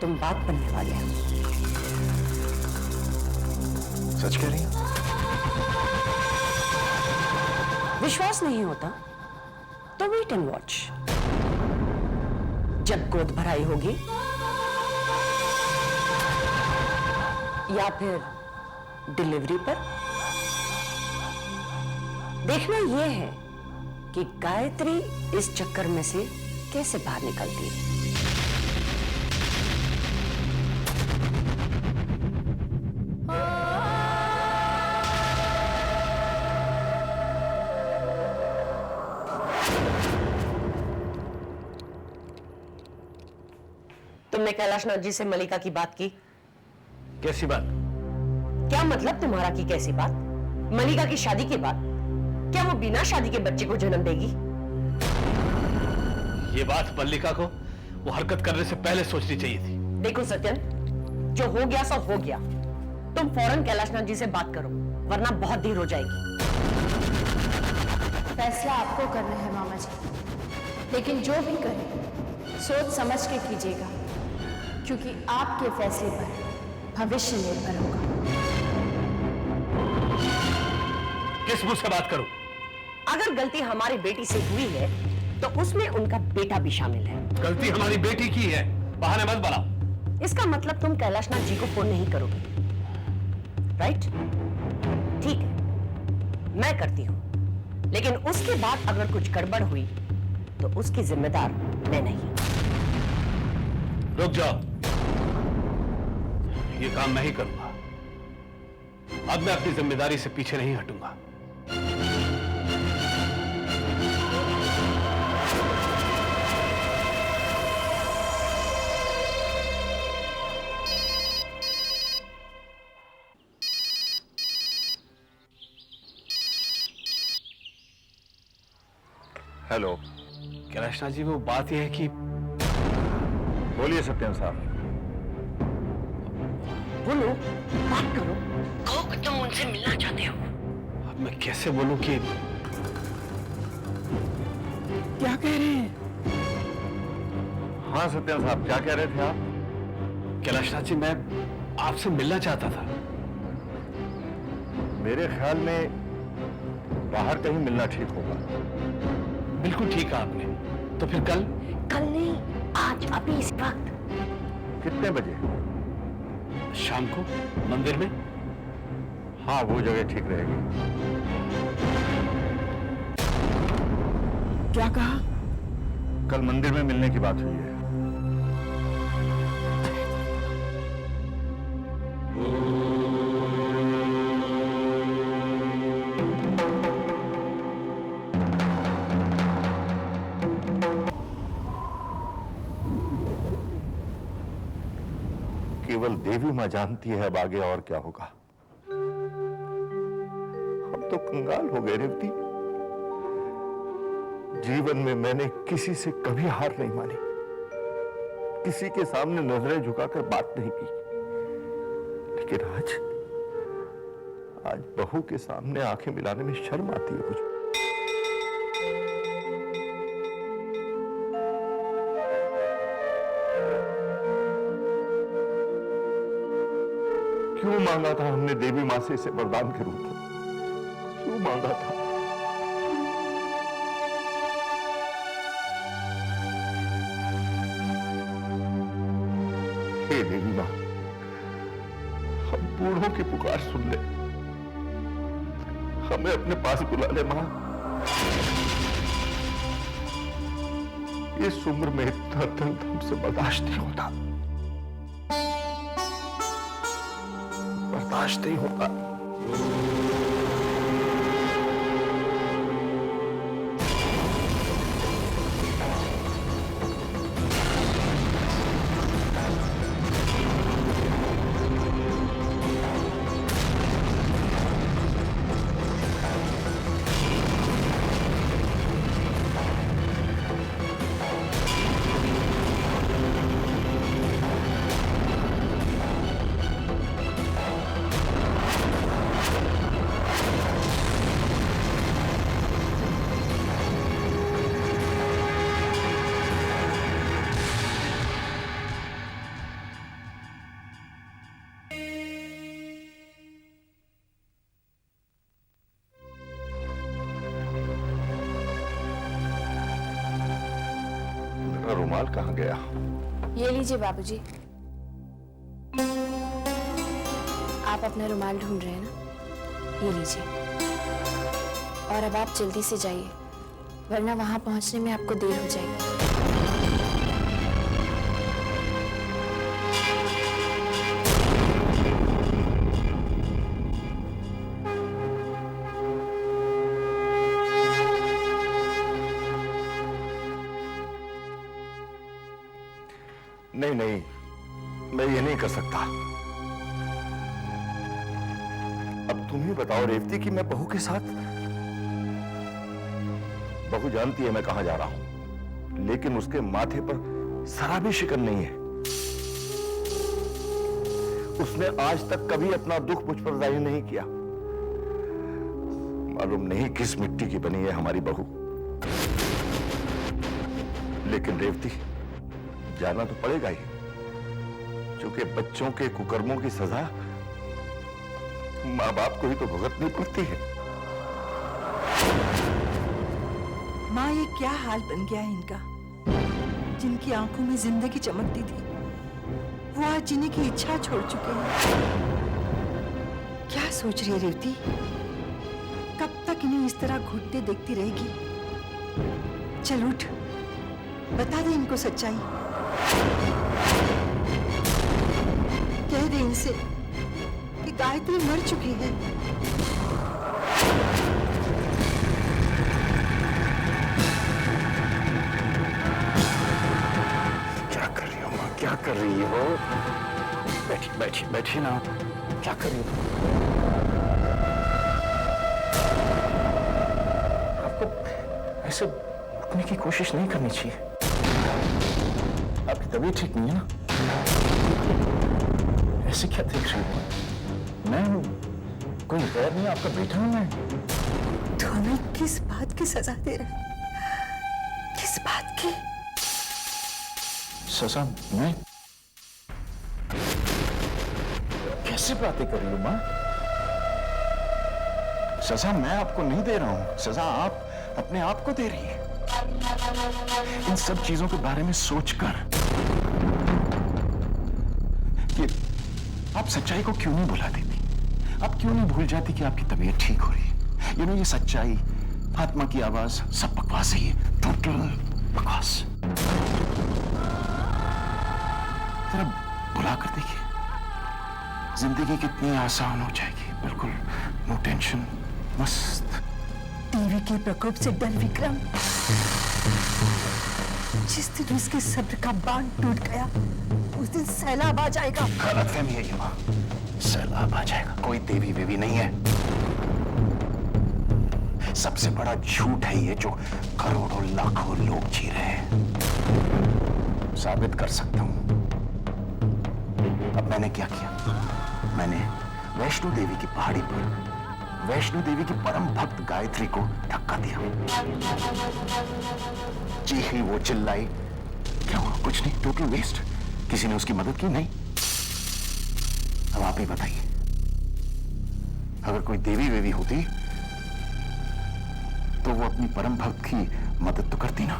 तुम बात बनने वाले हो। सच कह रही हैं? विश्वास नहीं होता तो वेट एंड वॉच। जब गोद भराई होगी या फिर डिलीवरी पर, देखना यह है कि गायत्री इस चक्कर में से कैसे बाहर निकलती है। तुमने कैलाशनाथ जी से मलिका की बात की? कैसी बात? क्या मतलब तुम्हारा की कैसी बात? मलिका की शादी के बाद क्या वो बिना शादी के बच्चे को जन्म देगी? ये बात मल्लिका को वो हरकत करने से पहले सोचनी चाहिए थी। देखो सत्यन, जो हो गया सब हो गया। तुम फौरन कैलाशनाथ जी से बात करो, वरना बहुत देर हो जाएगी। फैसला आपको करना है मामा जी, लेकिन जो भी करें सोच समझ के कीजिएगा, क्योंकि आपके फैसले पर भविष्य निर्भर होगा। किस मुंह से बात करूं? अगर गलती हमारी बेटी से हुई है तो उसमें उनका बेटा भी शामिल है। गलती हमारी बेटी की है, बहाने मत बनाओ। इसका मतलब तुम कैलाशनाथ जी को फोन नहीं करोगे, राइट? ठीक है, मैं करती हूं, लेकिन उसके बाद अगर कुछ गड़बड़ हुई तो उसकी जिम्मेदार मैं नहीं। रुक जाओ, ये काम मैं ही करूंगा। अब मैं अपनी जिम्मेदारी से पीछे नहीं हटूंगा। हेलो, कैलाशनाथ जी, वो बात यह है कि बोलिए सत्यन साहब। बोलो, बात करो, कहो कि तुम उनसे मिलना चाहते हो। अब मैं कैसे बोलूं कि क्या कह रहे हैं? हाँ सत्यन साहब, क्या कह रहे थे आप? कैलाशनाथ जी, मैं आपसे मिलना चाहता था। मेरे ख्याल में बाहर कहीं मिलना ठीक होगा। बिल्कुल ठीक है आपने। तो फिर कल? कल नहीं, आज, अभी, इस वक्त। कितने बजे? शाम को मंदिर में। हाँ, वो जगह ठीक रहेगी। क्या कहा? कल मंदिर में मिलने की बात हुई है। केवल देवी मां जानती है अब आगे और क्या होगा। हम तो कंगाल हो गए रेवती। जीवन में मैंने किसी से कभी हार नहीं मानी, किसी के सामने नजरें झुकाकर बात नहीं की, लेकिन आज बहू के सामने आंखें मिलाने में शर्म आती है मुझे। क्यों मांगा था हमने देवी मां से इसे वरदान के रूप में? क्यों मांगा था? हे देवी मां, हम बूढ़ों की पुकार सुन ले, हमें अपने पास बुला ले मां। इस उम्र में इतना दर्द हमसे बर्दाश्त नहीं होता, बर्दाश्त नहीं होता। रुमाल कहाँ गया? ये लीजिए बाबूजी। आप अपना रुमाल ढूंढ रहे हैं ना, ये लीजिए। और अब आप जल्दी से जाइए, वरना वहां पहुंचने में आपको देर हो जाएगी। नहीं नहीं, मैं ये नहीं कर सकता। अब तुम ही बताओ रेवती कि मैं बहू के साथ। बहू जानती है मैं कहां जा रहा हूं, लेकिन उसके माथे पर जरा भी शिकन नहीं है। उसने आज तक कभी अपना दुख मुझ पर जाहिर नहीं किया। मालूम नहीं किस मिट्टी की बनी है हमारी बहू, लेकिन रेवती जाना तो पड़ेगा ही, क्योंकि बच्चों के कुकर्मों की सजा माँ बाप को ही तो भुगतनी पड़ती है। माँ, ये क्या हाल बन गया है इनका। जिनकी आंखों में जिंदगी चमकती थी, वो आज जीने की इच्छा छोड़ चुके हैं। क्या सोच रही है रेवती? कब तक इन्हें इस तरह घुटते देखती रहेगी? चल उठ, बता दे इनको सच्चाई। कह दे इनसे कि गायत्री मर चुकी है। क्या कर रही हो माँ, क्या कर रही हो? बैठी बैठी बैठी ना, क्या कर रही हो? आपको ऐसे उठने की कोशिश नहीं करनी चाहिए। आपकी तबीयत ठीक नहीं है ना? ऐसे क्या देख रही हो? मैं कोई गैर नहीं, आपका बेटा हूं मैं। तो हमें किस बात की सजा दे रहा है? किस बात की सजा? मैं कैसे बातें कर रही हूं मां? सजा मैं आपको नहीं दे रहा हूं, सजा आप अपने आप को दे रही है। इन सब चीजों के बारे में सोचकर कि आप सच्चाई को क्यों नहीं भुला देती? आप क्यों नहीं भूल जाती कि आपकी तबीयत ठीक हो रही है? ये सच्चाई, आत्मा की आवाज, सब बकवास है, ये टोटल बकवास। जरा भुला कर देखिए, जिंदगी कितनी आसान हो जाएगी। बिल्कुल नो टेंशन, मस्त। टीवी के प्रकोप से डर विक्रम। जिस दिन उसके सब्र का बांध टूट गया, उस दिन सैलाब आ जाएगा। गलतफहमी है ये मां, सैलाब आ जाएगा। कोई देवी वेवी नहीं है। सबसे बड़ा झूठ है ये जो करोड़ों लाखों लोग जी रहे हैं। साबित कर सकता हूं। अब मैंने क्या किया? मैंने वैष्णो देवी की पहाड़ी पर वैष्णो देवी की परम भक्त गायत्री को धक्का दिया। जी ही वो चिल्लाई। क्या हुआ? कुछ नहीं, टोटल वेस्ट। किसी ने उसकी मदद की नहीं। अब आप ही बताइए, अगर कोई देवी वेवी होती तो वो अपनी परम भक्त की मदद तो करती ना।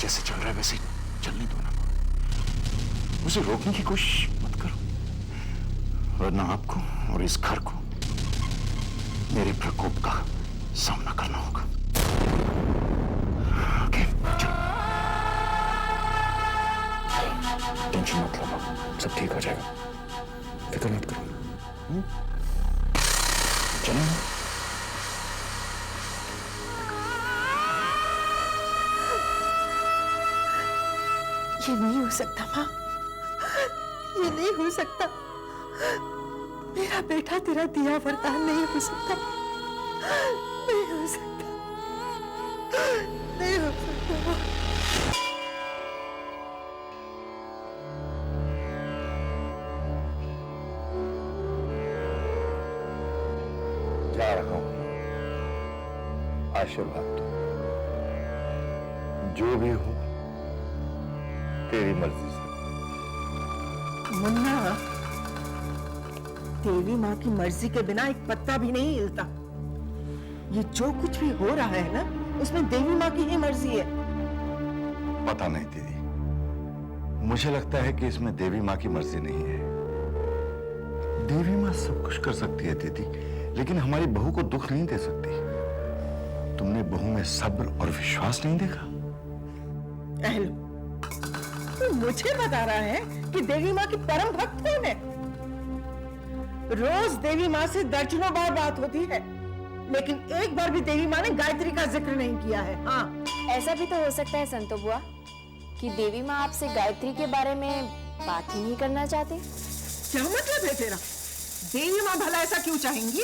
जैसे चल रहा है वैसे चलने दो ना, उसे रोकने की कोशिश मत करो, वरना आपको और इस घर को मेरे प्रकोप का सामना करना होगा। ओके, चलो। टेंशन मत लो, सब ठीक हो जाएगा, फिक्र मत करो। चलो। ये नहीं हो सकता माँ, ये नहीं हो सकता। मेरा बेटा तेरा दिया वरदान नहीं हो सकता, नहीं हो सकता, नहीं हो सकता। जा रहा हूं, आशीर्वाद दो। जो भी हो तेरी मर्जी से। मुन्ना, देवी माँ की मर्जी के बिना एक पत्ता भी नहीं हिलता। ये जो कुछ भी हो रहा है ना, उसमें देवी माँ की ही मर्जी है। पता नहीं दीदी, मुझे लगता है कि इसमें देवी माँ की मर्जी नहीं है। देवी माँ सब कुछ कर सकती है दीदी, लेकिन हमारी बहू को दुख नहीं दे सकती। तुमने बहू में सब्र और विश्वास नहीं देखा? अहलो, तो मुझे बता रहा है कि देवी माँ की परम भक्त कौन है? रोज देवी माँ से दर्जनों बार बात होती है, लेकिन एक बार भी देवी माँ ने गायत्री का जिक्र नहीं किया है। हाँ, ऐसा भी तो हो सकता है संतो बुआ कि देवी माँ आपसे गायत्री के बारे में बात ही नहीं करना चाहती। क्या मतलब है तेरा? देवी माँ भला ऐसा क्यों चाहेंगी?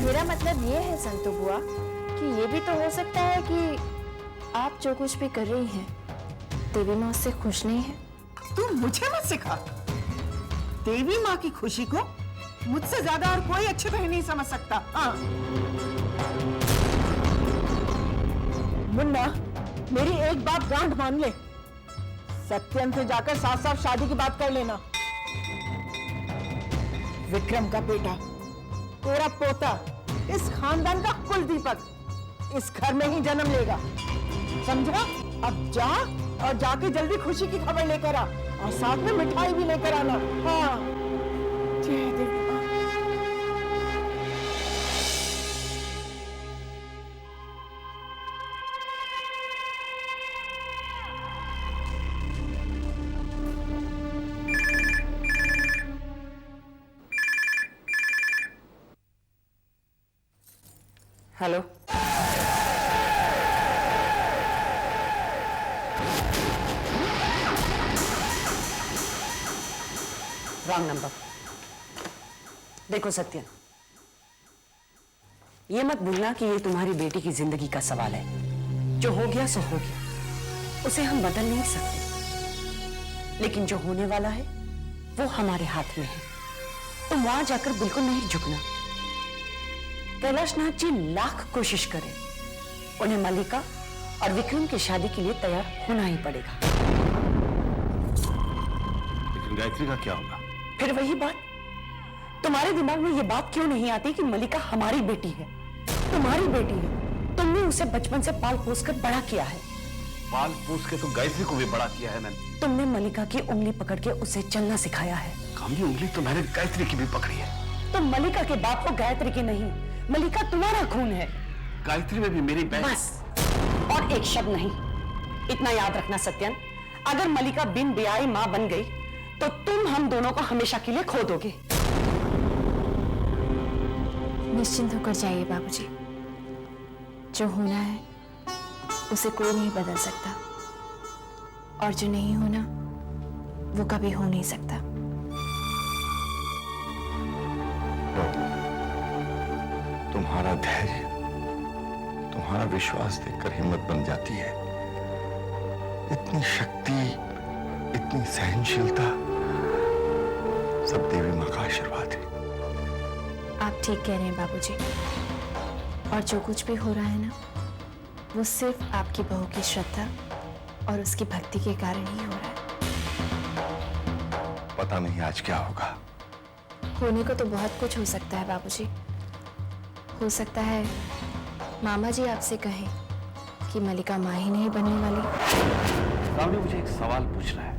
मेरा मतलब ये है संतो बुआ कि ये भी तो हो सकता है कि आप जो कुछ भी कर रही हैं, देवी माँ उससे खुश नहीं है। तू मुझे मत सिखा। देवी माँ की खुशी को मुझसे ज्यादा और कोई अच्छे से नहीं समझ सकता। हाँ। मुन्ना, मेरी एक बात गांठ मान ले, सत्यन से जाकर साफ साफ शादी की बात कर लेना। विक्रम का बेटा, तेरा पोता, इस खानदान का कुल दीपक इस घर में ही जन्म लेगा, समझा? अब जा और जाके जल्दी खुशी की खबर लेकर आ और साथ में मिठाई भी लेकर आना। हाँ, जय देवी माँ। Hello, wrong number. देखो सत्यन, ये मत भूलना कि ये तुम्हारी बेटी की जिंदगी का सवाल है। जो हो गया सो हो गया, उसे हम बदल नहीं सकते, लेकिन जो होने वाला है वो हमारे हाथ में है। तुम वहां जाकर बिल्कुल नहीं झुकना। कैलाशनाथ जी लाख कोशिश करें, उन्हें मल्लिका और विक्रम की शादी के लिए तैयार होना ही पड़ेगा। लेकिन गायत्री का क्या होगा? फिर वही बात, तुम्हारे दिमाग में ये बात क्यों नहीं आती कि मल्लिका हमारी बेटी है, तुम्हारी बेटी है। तुमने उसे बचपन से पाल पोस कर बड़ा किया है। पाल पोस के तो गायत्री को भी बड़ा किया है मैंने। तुमने मल्लिका की उंगली पकड़ के उसे चलना सिखाया है। कामनी, उंगली तो मैंने गायत्री की भी पकड़ी है। तुम मल्लिका के बाप को गायत्री की नहीं, मल्लिका तुम्हारा खून है। गायत्री में भी मेरी बहन। बस, और एक शब्द नहीं। इतना याद रखना सत्यन, अगर मल्लिका बिन ब्याही मां बन गई तो तुम हम दोनों को हमेशा के लिए खो दोगे। निश्चिंत होकर जाइए बाबूजी, जो होना है उसे कोई नहीं बदल सकता, और जो नहीं होना वो कभी हो नहीं सकता। तुम्हारा धैर्य, तुम्हारा विश्वास देखकर हिम्मत बन जाती है। इतनी शक्ति, इतनी सहनशीलता, सब देवी माँ का आशीर्वाद है। आप ठीक कह रहे हैं बाबूजी, और जो कुछ भी हो रहा है ना, वो सिर्फ आपकी बहू की श्रद्धा और उसकी भक्ति के कारण ही हो रहा है। पता नहीं आज क्या होगा। होने को तो बहुत कुछ हो सकता है बाबूजी। हो सकता है मामा जी आपसे कहें कि मल्लिका मां ही नहीं बनने वाली। कामनी, मुझे एक सवाल पूछना है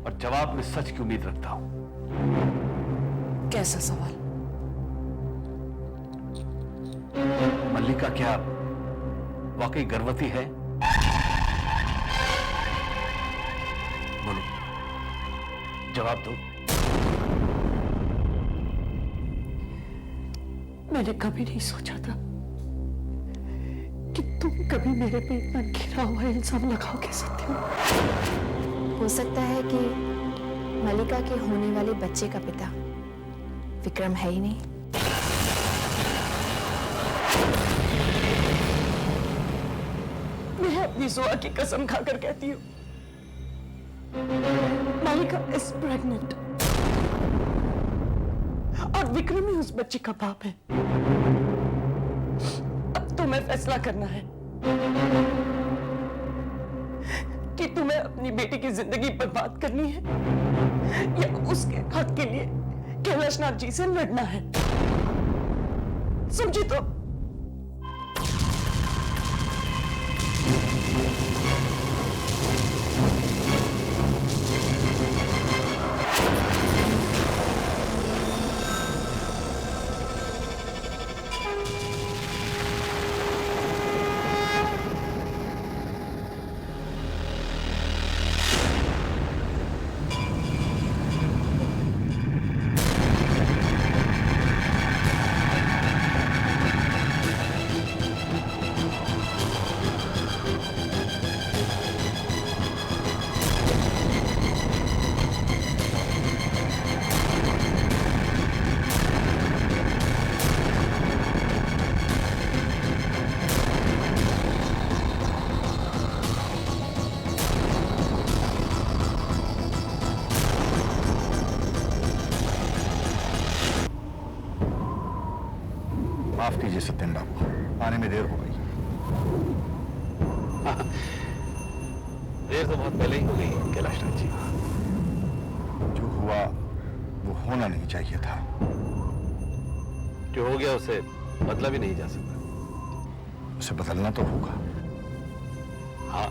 और जवाब में सच की उम्मीद रखता हूं। कैसा सवाल? मल्लिका क्या वाकई गर्भवती है? बोलो, जवाब दो। मैंने कभी नहीं सोचा था कि तुम कभी मेरे पे इतना घिरा हुआ इल्जाम लगाओगे सत्यम। हो सकता है कि मल्लिका के होने वाले बच्चे का पिता विक्रम है ही नहीं। मैं अपनी जुआ की कसम खाकर कहती हूँ, मल्लिका इज प्रेग्नेंट और विक्रम ही उस बच्चे का बाप है। अब तुम्हें फैसला करना है कि तुम्हें अपनी बेटी की जिंदगी बर्बाद करनी है या उसके हक के लिए कैलाशनाथ जी से लड़ना है। समझी तो? माफ कीजिए सत्येन बाबू, आने में देर हो गई। देर तो बहुत पहले ही हो गई कैलाशनाथ जी। जो हुआ वो होना नहीं चाहिए था। जो हो गया उसे बदला भी नहीं जा सकता। उसे बदलना तो होगा। हाँ,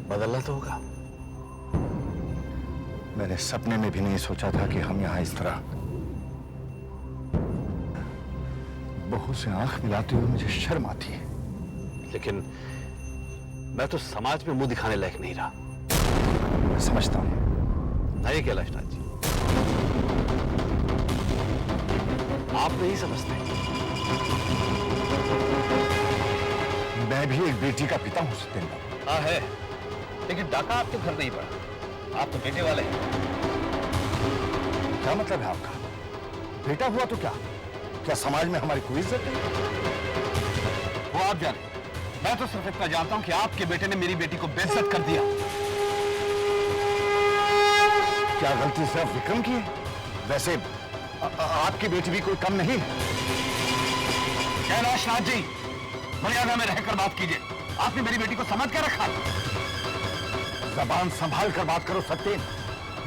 बदलना तो होगा। मैंने सपने में भी नहीं सोचा था कि हम यहां इस तरह बहू से आंख मिलाते हुए मुझे शर्म आती है। लेकिन मैं तो समाज में मुंह दिखाने लायक नहीं रहा। मैं समझता हूं। नहीं कैलाशनाथ जी, आप नहीं समझते। मैं भी एक बेटी का पिता हूं सत्येन बाबू। हाँ है, लेकिन डाका आपके घर नहीं पड़ा। आप तो बेटे वाले हैं। क्या मतलब है आपका? बेटा हुआ तो क्या समाज में हमारी कोई इज्जत नहीं? वो आप जाने, मैं तो सिर्फ इतना जानता हूं कि आपके बेटे ने मेरी बेटी को बेइज्जत कर दिया। क्या गलती सिर्फ विक्रम की है? वैसे आपकी बेटी भी कोई कम नहीं है। कैलाशनाथ जी, मर्यादा में रहकर बात कीजिए। आपने मेरी बेटी को समझ कर रखा। जबान संभाल कर बात करो सत्येन।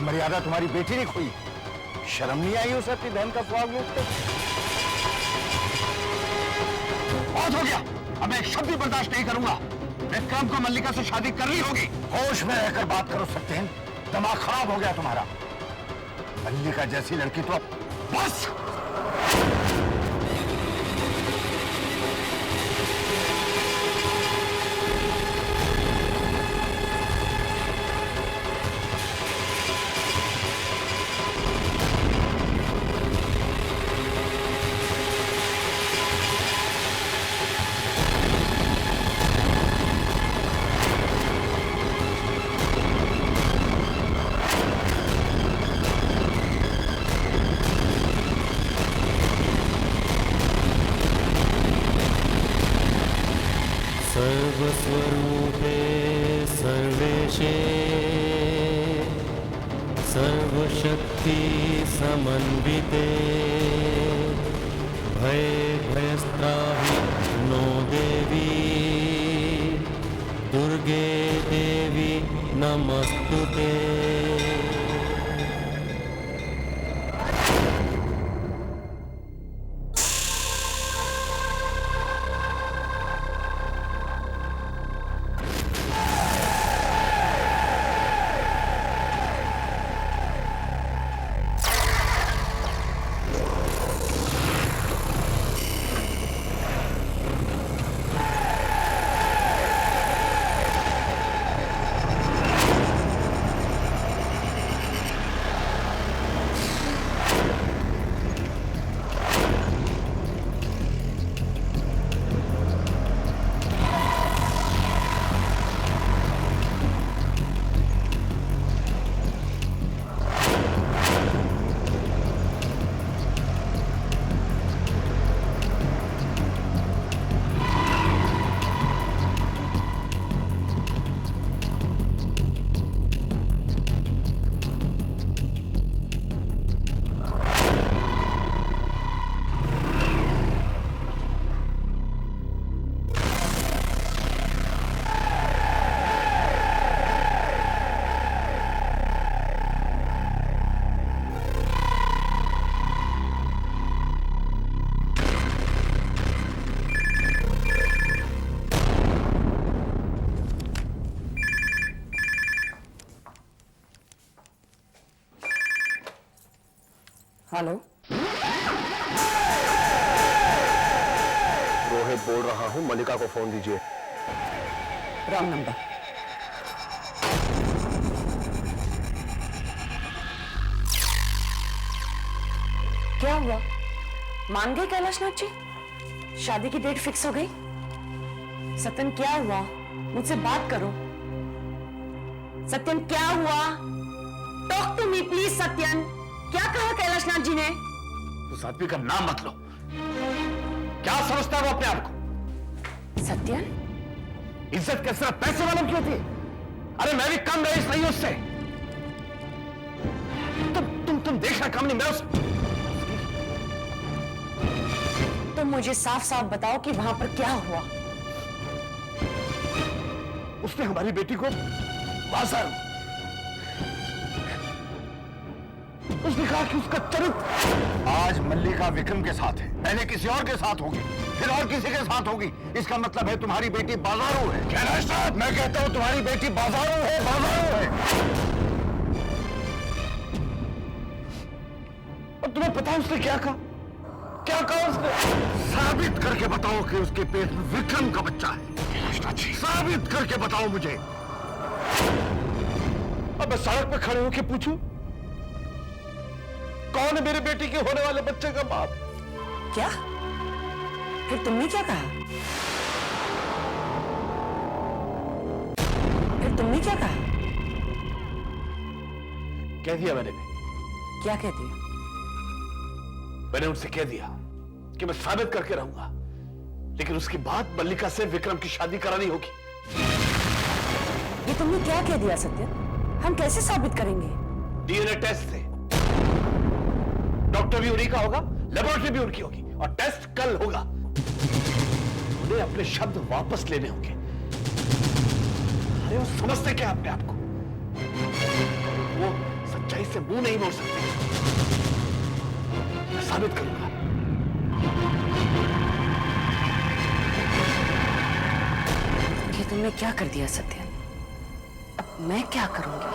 मर्यादा तुम्हारी बेटी ने खोई। शर्म नहीं आई उसे अपनी बहन का स्वाग लूटते? बहुत हो गया, अब मैं एक शब्द भी बर्दाश्त नहीं करूंगा। विक्रम को मल्लिका से शादी करनी होगी। होश में रहकर बात करो सत्येन। दिमाग खराब हो गया तुम्हारा। मल्लिका जैसी लड़की तो बस। सर्वस्वरूपे सर्वेशे सर्वशक्ति समन्विते भय भयस्त्राहि नो देवी दुर्गे देवी नमस्तुते। हेलो, रोहित बोल रहा हूँ, मल्लिका को फोन दीजिए। Wrong number. क्या हुआ? मान गए कैलाशनाथ जी? शादी की डेट फिक्स हो गई? सत्यन क्या हुआ? मुझसे बात करो। सत्यन क्या हुआ? Talk to me please. Satyan, क्या कहा कैलाशनाथ जी ने? उस आदमी का नाम मत लो। क्या समझता है वो अपने आप को? सत्यन, इज्जत के सिर्फ पैसे वालों की होती है। अरे मैं भी कम रईस नहीं हूं उससे। तुम देखना कम नहीं, मैं उस तो मुझे साफ साफ बताओ कि वहां पर क्या हुआ? उसने हमारी बेटी को बाजार, उसने कहा कि उसका चरित्र आज मल्लिका विक्रम के साथ है, पहले किसी और के साथ होगी, फिर और किसी के साथ होगी। इसका मतलब है तुम्हारी बेटी बाजारू है। कैलाशनाथ, मैं कहता हूं तुम्हारी बेटी बाजारू है, बाजारू है। और तुम्हें पता है उसने क्या कहा? क्या कहा उसने? साबित करके बताओ कि उसके पेट में विक्रम का बच्चा है। कैलाशनाथ जी, साबित करके बताओ मुझे। अब मैं सड़क पे खड़े होकर पूछूं कौन है मेरी बेटी के होने वाले बच्चे का बाप? क्या? फिर तुमने क्या कहा? फिर तुमने क्या कहा? कह दिया मैंने। क्या कह दिया? मैंने उनसे कह दिया कि मैं साबित करके रहूंगा, लेकिन उसके बाद मल्लिका से विक्रम की शादी करानी होगी। ये तुमने क्या कह दिया सत्यन? हम कैसे साबित करेंगे? डीएनए टेस्ट से। डॉक्टर भी उन्हीं का होगा, लेबोरेटरी भी उनकी होगी, और टेस्ट कल होगा। उन्हें अपने शब्द वापस लेने होंगे। अरे वो समझते क्या अपने आप को? वो सच्चाई से मुंह नहीं मोड़ सकते। मैं साबित करूंगा। ये तुमने क्या कर दिया सत्यन? अब मैं क्या करूंगी?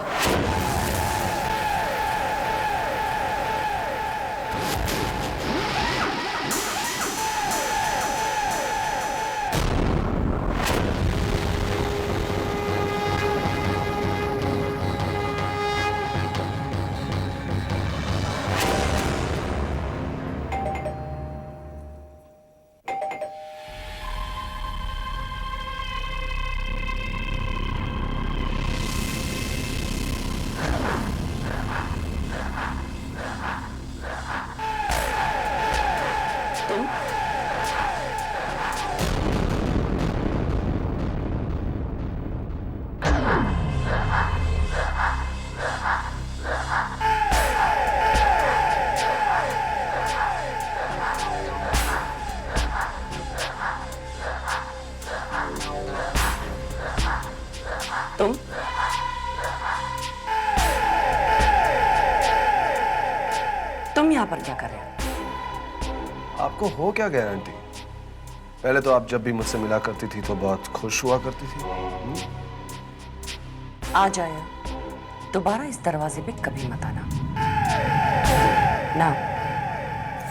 तुम यहां पर क्या कर रहे हो? आपको हो क्या गारंटी? पहले तो आप जब भी मुझसे मिला करती थी तो बहुत खुश हुआ करती थी। आ जाए, दोबारा इस दरवाजे पे कभी मत आना। Now,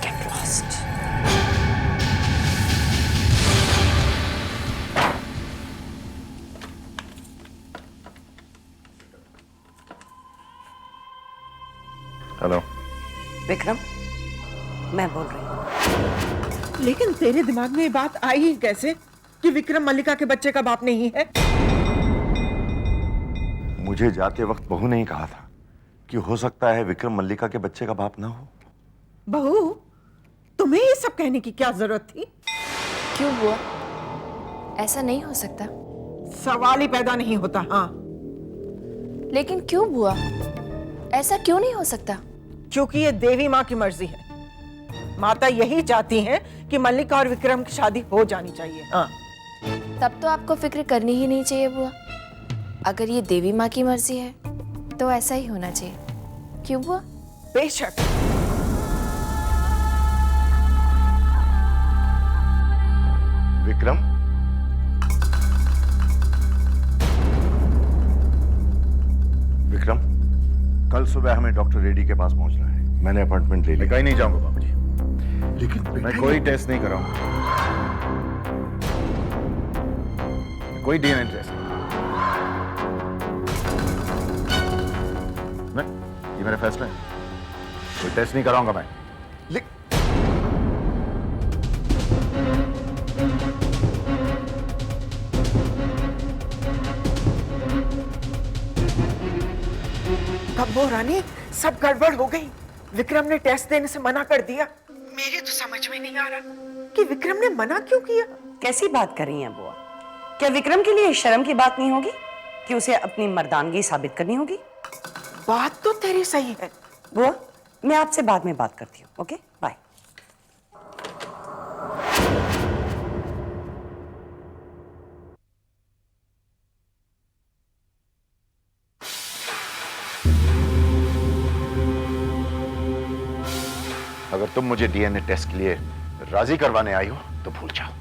get lost. Hello Vikram, मैं बोल रही हूँ। लेकिन तेरे दिमाग में ये बात आई ही कैसे कि विक्रम मल्लिका के बच्चे का बाप नहीं है? मुझे जाते वक्त बहू ने ही कहा था कि हो सकता है विक्रम मल्लिका के बच्चे का बाप ना हो। बहू, तुम्हें ये सब कहने की क्या जरूरत थी? क्यों हुआ? ऐसा नहीं हो सकता। सवाल ही पैदा नहीं होता। हाँ, लेकिन क्यों बुआ? ऐसा क्यों नहीं हो सकता? क्योंकि ये देवी माँ की मर्जी है। माता यही चाहती हैं कि मल्लिका और विक्रम की शादी हो जानी चाहिए। हाँ, तब तो आपको फिक्र करनी ही नहीं चाहिए बुआ। अगर ये देवी माँ की मर्जी है तो ऐसा ही होना चाहिए। क्यों बुआ? बेशक। विक्रम, विक्रम, कल सुबह हमें डॉक्टर रेड्डी के पास पहुंचना है। मैंने अपॉइंटमेंट ले ली। मैं कहीं नहीं जाऊंगा बाबूजी। लेकिन मैं कोई टेस्ट नहीं कराऊंगा, कोई डीएनए टेस्ट नहीं। ये मेरा फैसला है, कोई टेस्ट नहीं कराऊंगा मैं। बब्बू रानी, सब गड़बड़ हो गई। विक्रम ने टेस्ट देने से मना कर दिया। मेरे तो समझ में नहीं आ रहा कि विक्रम ने मना क्यों किया। कैसी बात कर रही हैं बुआ? क्या विक्रम के लिए शर्म की बात नहीं होगी कि उसे अपनी मर्दानगी साबित करनी होगी? बात तो तेरी सही है बुआ, मैं आपसे बाद में बात करती हूँ। Okay, bye. अगर तुम मुझे डीएनए टेस्ट के लिए राजी करवाने आई हो तो भूल जाओ,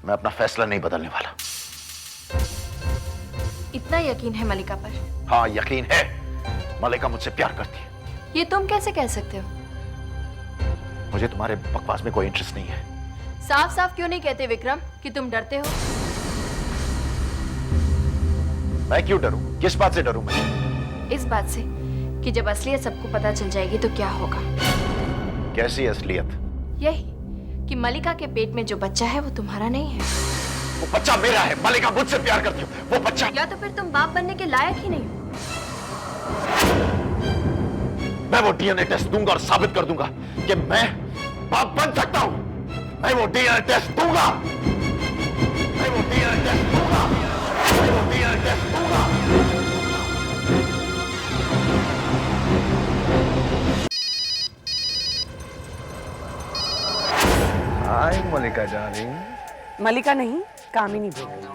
मैं अपना फैसला नहीं बदलने वाला। इतना यकीन है मलिका पर? हाँ, यकीन है। मलिका मुझसे प्यार करती है। ये तुम कैसे कह सकते हो? मुझे तुम्हारे बकवास में कोई इंटरेस्ट नहीं है। साफ साफ क्यों नहीं कहते विक्रम कि तुम डरते हो? मैं क्यों डरूं? किस बात से डरूं मैं? इस बात से कि जब असलियत सबको पता चल जाएगी तो क्या होगा। कैसी असलियत? यही कि मलिका के पेट में जो बच्चा है वो तुम्हारा नहीं है। वो बच्चा मेरा है। मलिका मुझसे प्यार करती है। वो बच्चा, या तो फिर तुम बाप बनने के लायक ही नहीं हो। मैं वो डीएनए टेस्ट दूंगा और साबित कर दूंगा कि मैं बाप बन सकता हूं। मैं वो डीएनए टेस्ट दूंगा। मैं वो डीएनए टेस्ट दूंगा। मैं वो डीएनए टेस्ट दूंगा। हाय मलिका डार्लिंग। मलिका नहीं, कामिनी बोल रही है।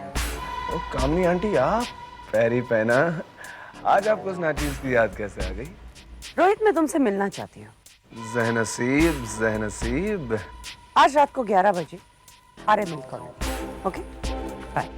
ओ कामनी आंटी, आप पैरी पहना। आज आपको उस नाचीज की याद कैसे आ गई? रोहित, मैं तुमसे मिलना चाहती हूँ। ज़हनसीब, ज़हनसीब। आज रात को 11 बजे Arya mill colony. Okay, bye.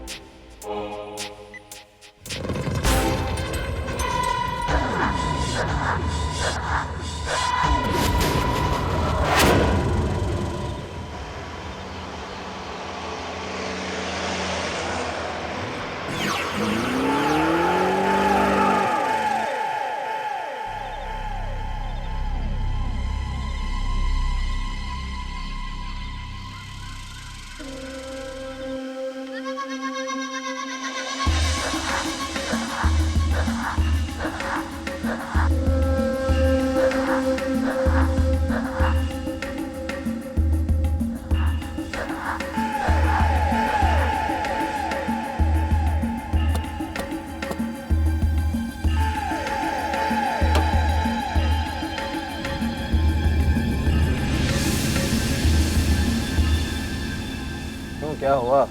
क्या हुआ?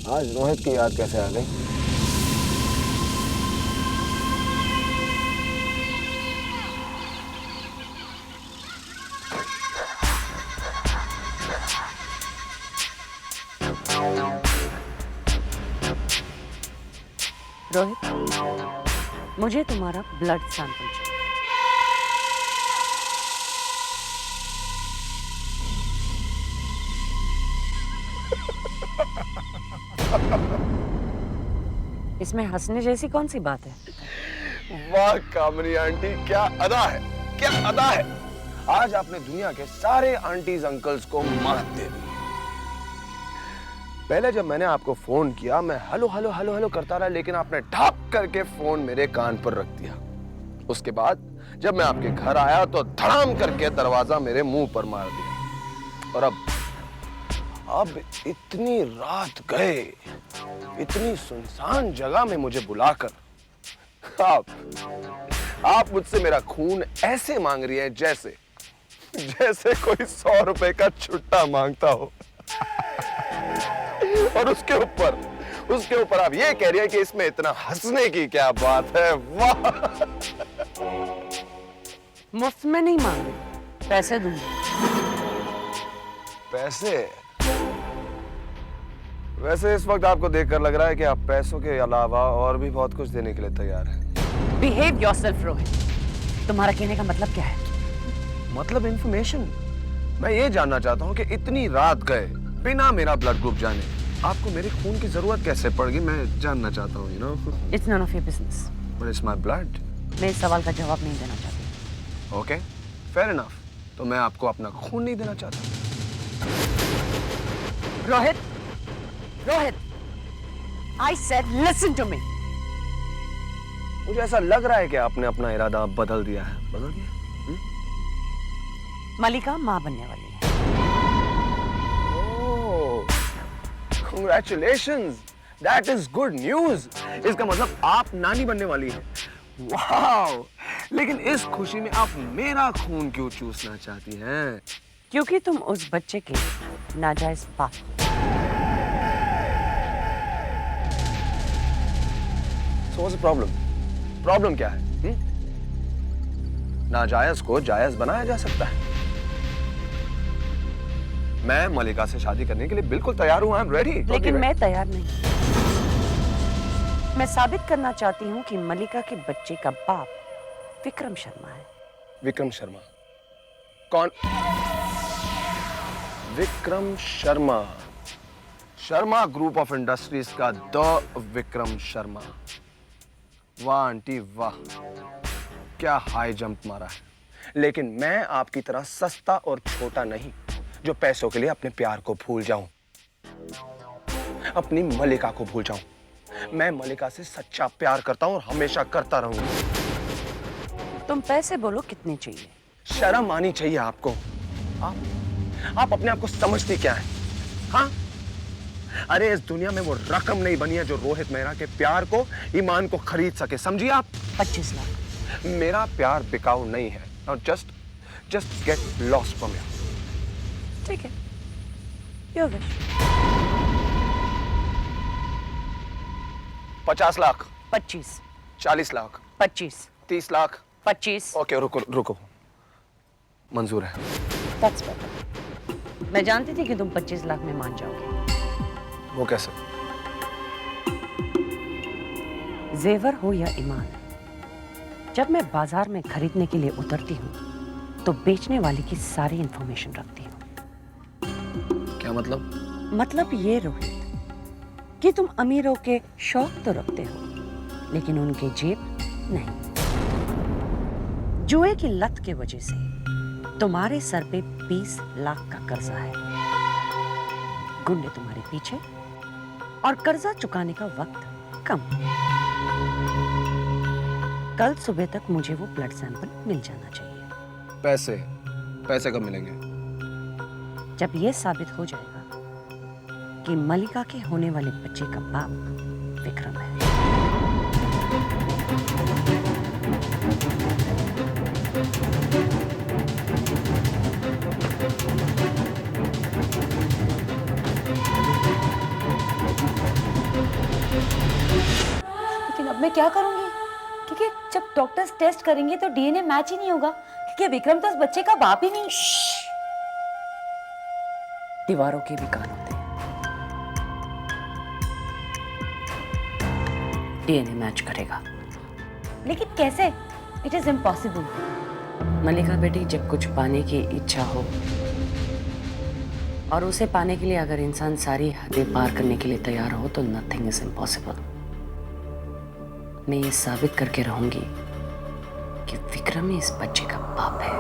आज रोहित की याद कैसे आ गई? रोहित, मुझे तुम्हारा ब्लड सैंपल चाहिए। इसमें हंसने जैसी कौन सी बात है? वाह कामनी आंटी, क्या अदा है, क्या अदा है। आज आपने दुनिया के सारे आंटीज अंकल्स को मात दे दी। पहले जब मैंने आपको फोन किया मैं हेलो हेलो हेलो हेलो करता रहा, लेकिन आपने ढाप करके फोन मेरे कान पर रख दिया। उसके बाद जब मैं आपके घर आया तो धड़ाम करके दरवाजा मेरे मुंह पर मार दिया। और अब इतनी रात गए, इतनी सुनसान जगह में मुझे बुलाकर आप मुझसे मेरा खून ऐसे मांग रही है जैसे कोई 100 रुपए का छुट्टा मांगता हो। और उसके ऊपर आप ये कह रही है कि इसमें इतना हंसने की क्या बात है। वाह! मुफ्त में नहीं मांग रही, पैसे दूंगी। पैसे? वैसे इस वक्त आपको देखकर लग रहा है कि आप पैसों के अलावा और भी बहुत कुछ देने के लिए तैयार हैं। Behave yourself Rohit. तुम्हारा कहने का मतलब क्या है? मतलब इंफॉर्मेशन। मैं ये जानना चाहता हूँ कि इतनी रात गए बिना मेरा ब्लड ग्रुप जाने आपको मेरे खून की जरूरत कैसे पड़ गई, मैं जानना चाहता हूँ, you know. It's none of your business. But it's my blood. मैं इस सवाल का जवाब नहीं देना चाहती। Okay, fair enough. तो मैं आपको अपना खून नहीं देना चाहता। Rohit, Rohit, I said listen to me. मुझे ऐसा लग रहा है कि आपने अपना इरादा बदल दिया है। बदल दिया? मलिका माँ बनने वाली है। Congratulations, that is good news. इसका मतलब आप नानी बनने वाली हैं। वाओ! लेकिन इस खुशी में आप मेरा खून क्यों चूसना चाहती हैं? क्योंकि तुम उस बच्चे के नाजायज बाप हो। So what's the problem? Problem क्या है? नाजायज को जायज बनाया जा सकता है। मैं मलिका से शादी करने के लिए बिल्कुल तैयार हूं। I am ready. लेकिन मैं तैयार नहीं। मैं साबित करना चाहती हूँ कि मलिका के बच्चे का बाप विक्रम शर्मा है। विक्रम शर्मा? कौन? Vikram Sharma, Sharma group of industries का द विक्रम शर्मा। वाह आंटी वाह, क्या हाई जंप मारा है। लेकिन मैं आपकी तरह सस्ता और छोटा नहीं जो पैसों के लिए अपने प्यार को भूल जाऊं, अपनी मलिका को भूल जाऊं। मैं मलिका से सच्चा प्यार करता हूं और हमेशा करता रहूंगा। तुम पैसे बोलो कितने चाहिए? शर्म आनी चाहिए आपको। आप अपने आप को समझते क्या है? हाँ, अरे इस दुनिया में वो रकम नहीं बनी है जो रोहित मेहरा के प्यार को, ईमान को खरीद सके। समझिए आप? 25 लाख। मेरा प्यार बिकाऊ नहीं है। Now just get lost from here. ठीक है, your wish। 50 lakh. 25। 40 lakh. 25। 30 lakh. 25। Okay, रुको, मंजूर है। That's better। मैं जानती थी कि तुम 25 लाख में मान जाओगे। वो कैसे? जेवर हो या ईमान, जब मैं बाजार में खरीदने के लिए उतरती हूँ तो बेचने वाले की सारी इंफॉर्मेशन रखती हूँ। क्या मतलब? मतलब ये रोहित कि तुम अमीरों के शौक तो रखते हो लेकिन उनके जेब नहीं। जुए की लत के वजह से तुम्हारे सर पे 20 लाख का कर्जा है। गुंडे तुम्हारे पीछे और कर्जा चुकाने का वक्त कम। कल सुबह तक मुझे वो ब्लड सैंपल मिल जाना चाहिए। पैसे कब मिलेंगे? जब ये साबित हो जाएगा कि मलिका के होने वाले बच्चे का बाप विक्रम है। लेकिन अब मैं क्या करूंगी? क्योंकि जब डॉक्टर्स टेस्ट करेंगे तो डीएनए मैच ही नहीं होगा, क्योंकि विक्रम तो उस बच्चे का बाप ही नहीं। दीवारों के भी कान होते हैं। डीएनए मैच करेगा। लेकिन कैसे? It is impossible. मलिका बेटी, जब कुछ पाने की इच्छा हो और उसे पाने के लिए अगर इंसान सारी हदें पार करने के लिए तैयार हो तो नथिंग इज इम्पॉसिबल। मैं ये साबित करके रहूंगी कि विक्रम ही इस बच्चे का बाप है।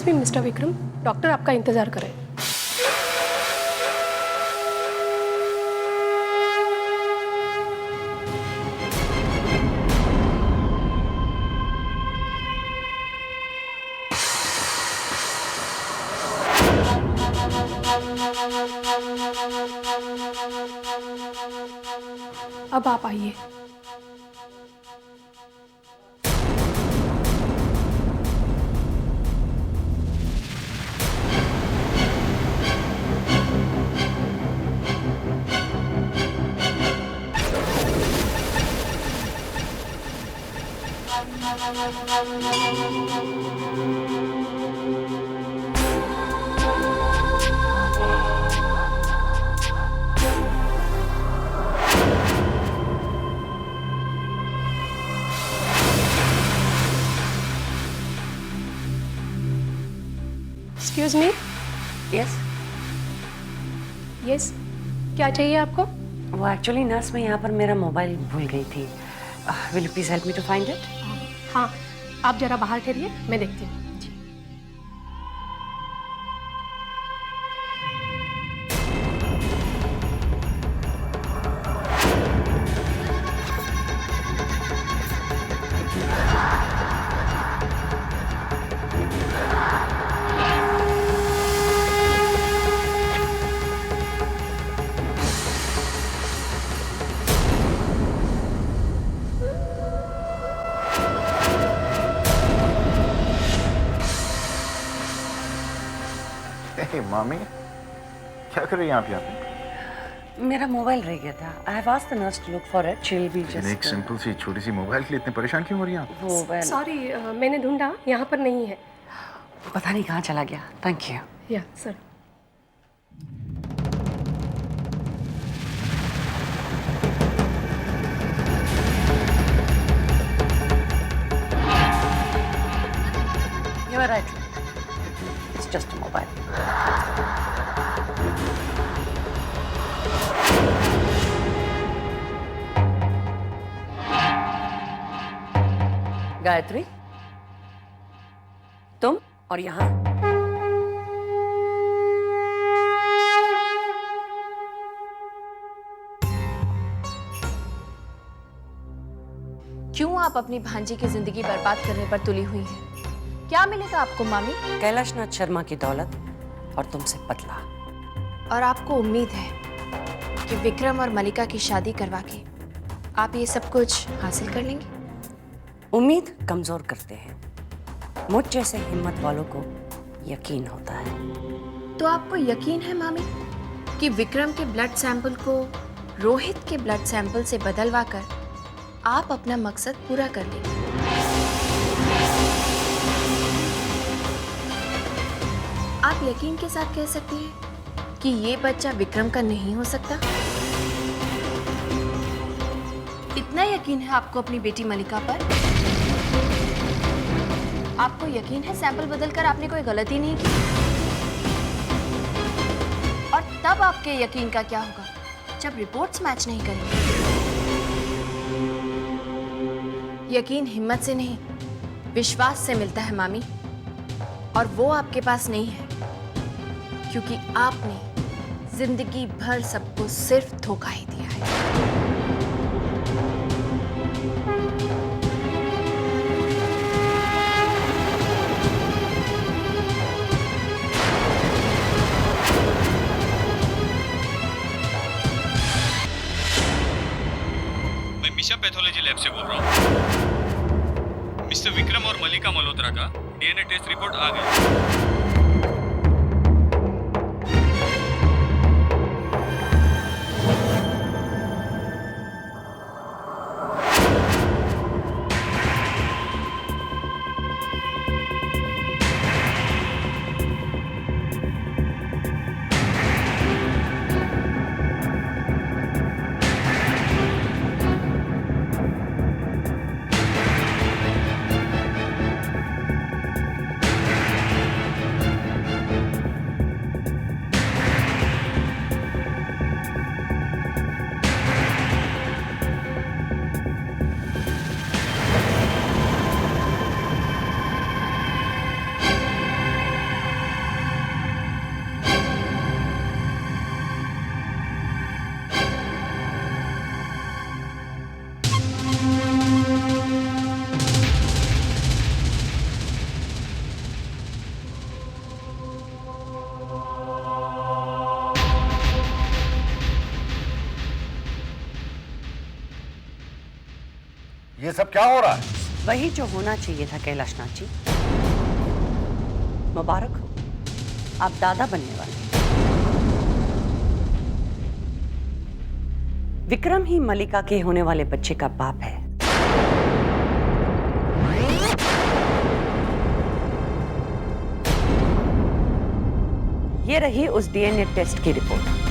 Excuse me mister Vikram, doctor आपका इंतजार कर रहे हैं। अब आप आइए। Excuse me. यस यस, क्या चाहिए आपको? वो एक्चुअली नर्स, मैं यहाँ पर मेरा मोबाइल भूल गई थी। Will you please help me to find it? हाँ, आप जरा बाहर ठहरिए, मैं देखती हूँ। मामी क्या कर रही हैं आप यहाँ पे? मेरा मोबाइल रह गया था। I have asked the nurse to look for it. She will be just. एक सिंपल सी छोटी सी मोबाइल के लिए इतने परेशान क्यों हो रही हैं आप? वो सॉरी, मैंने ढूंढा, यहाँ पर नहीं है। पता नहीं कहाँ चला गया। Thank you. या sir. You are right. It's just a mobile. Gayatri, तुम और यहाँ क्यों आप अपनी भांजी की जिंदगी बर्बाद करने पर तुली हुई हैं? क्या मिलेगा आपको मामी? कैलाशनाथ शर्मा की दौलत और तुमसे बदला। और आपको उम्मीद है कि विक्रम और मलिका की शादी करवा के आप ये सब कुछ हासिल कर लेंगे? उम्मीद कमजोर करते हैं, मुझ जैसे हिम्मत वालों को यकीन होता है। तो आपको यकीन है मामी कि विक्रम के ब्लड सैंपल को रोहित के ब्लड सैंपल से बदलवा कर आप अपना मकसद पूरा कर लेंगे? आप यकीन के साथ कह सकती हैं कि ये बच्चा विक्रम का नहीं हो सकता? इतना यकीन है आपको अपनी बेटी मलिका पर? आपको यकीन है सैंपल बदलकर आपने कोई गलती नहीं की? और तब आपके यकीन का क्या होगा जब रिपोर्ट्स मैच नहीं करेंगे? यकीन हिम्मत से नहीं, विश्वास से मिलता है मामी, और वो आपके पास नहीं है क्योंकि आपने जिंदगी भर सबको सिर्फ धोखा ही दिया है। मैं मिशा पैथोलॉजी लैब से बोल रहा हूँ। मिस्टर विक्रम और मलिका मल्होत्रा का डीएनए टेस्ट रिपोर्ट आ गया। ये सब क्या हो रहा है? वही जो होना चाहिए था कैलाशनाथ जी। मुबारक हो, आप दादा बनने वाले। विक्रम ही मलिका के होने वाले बच्चे का बाप है। ये रही उस डीएनए टेस्ट की रिपोर्ट।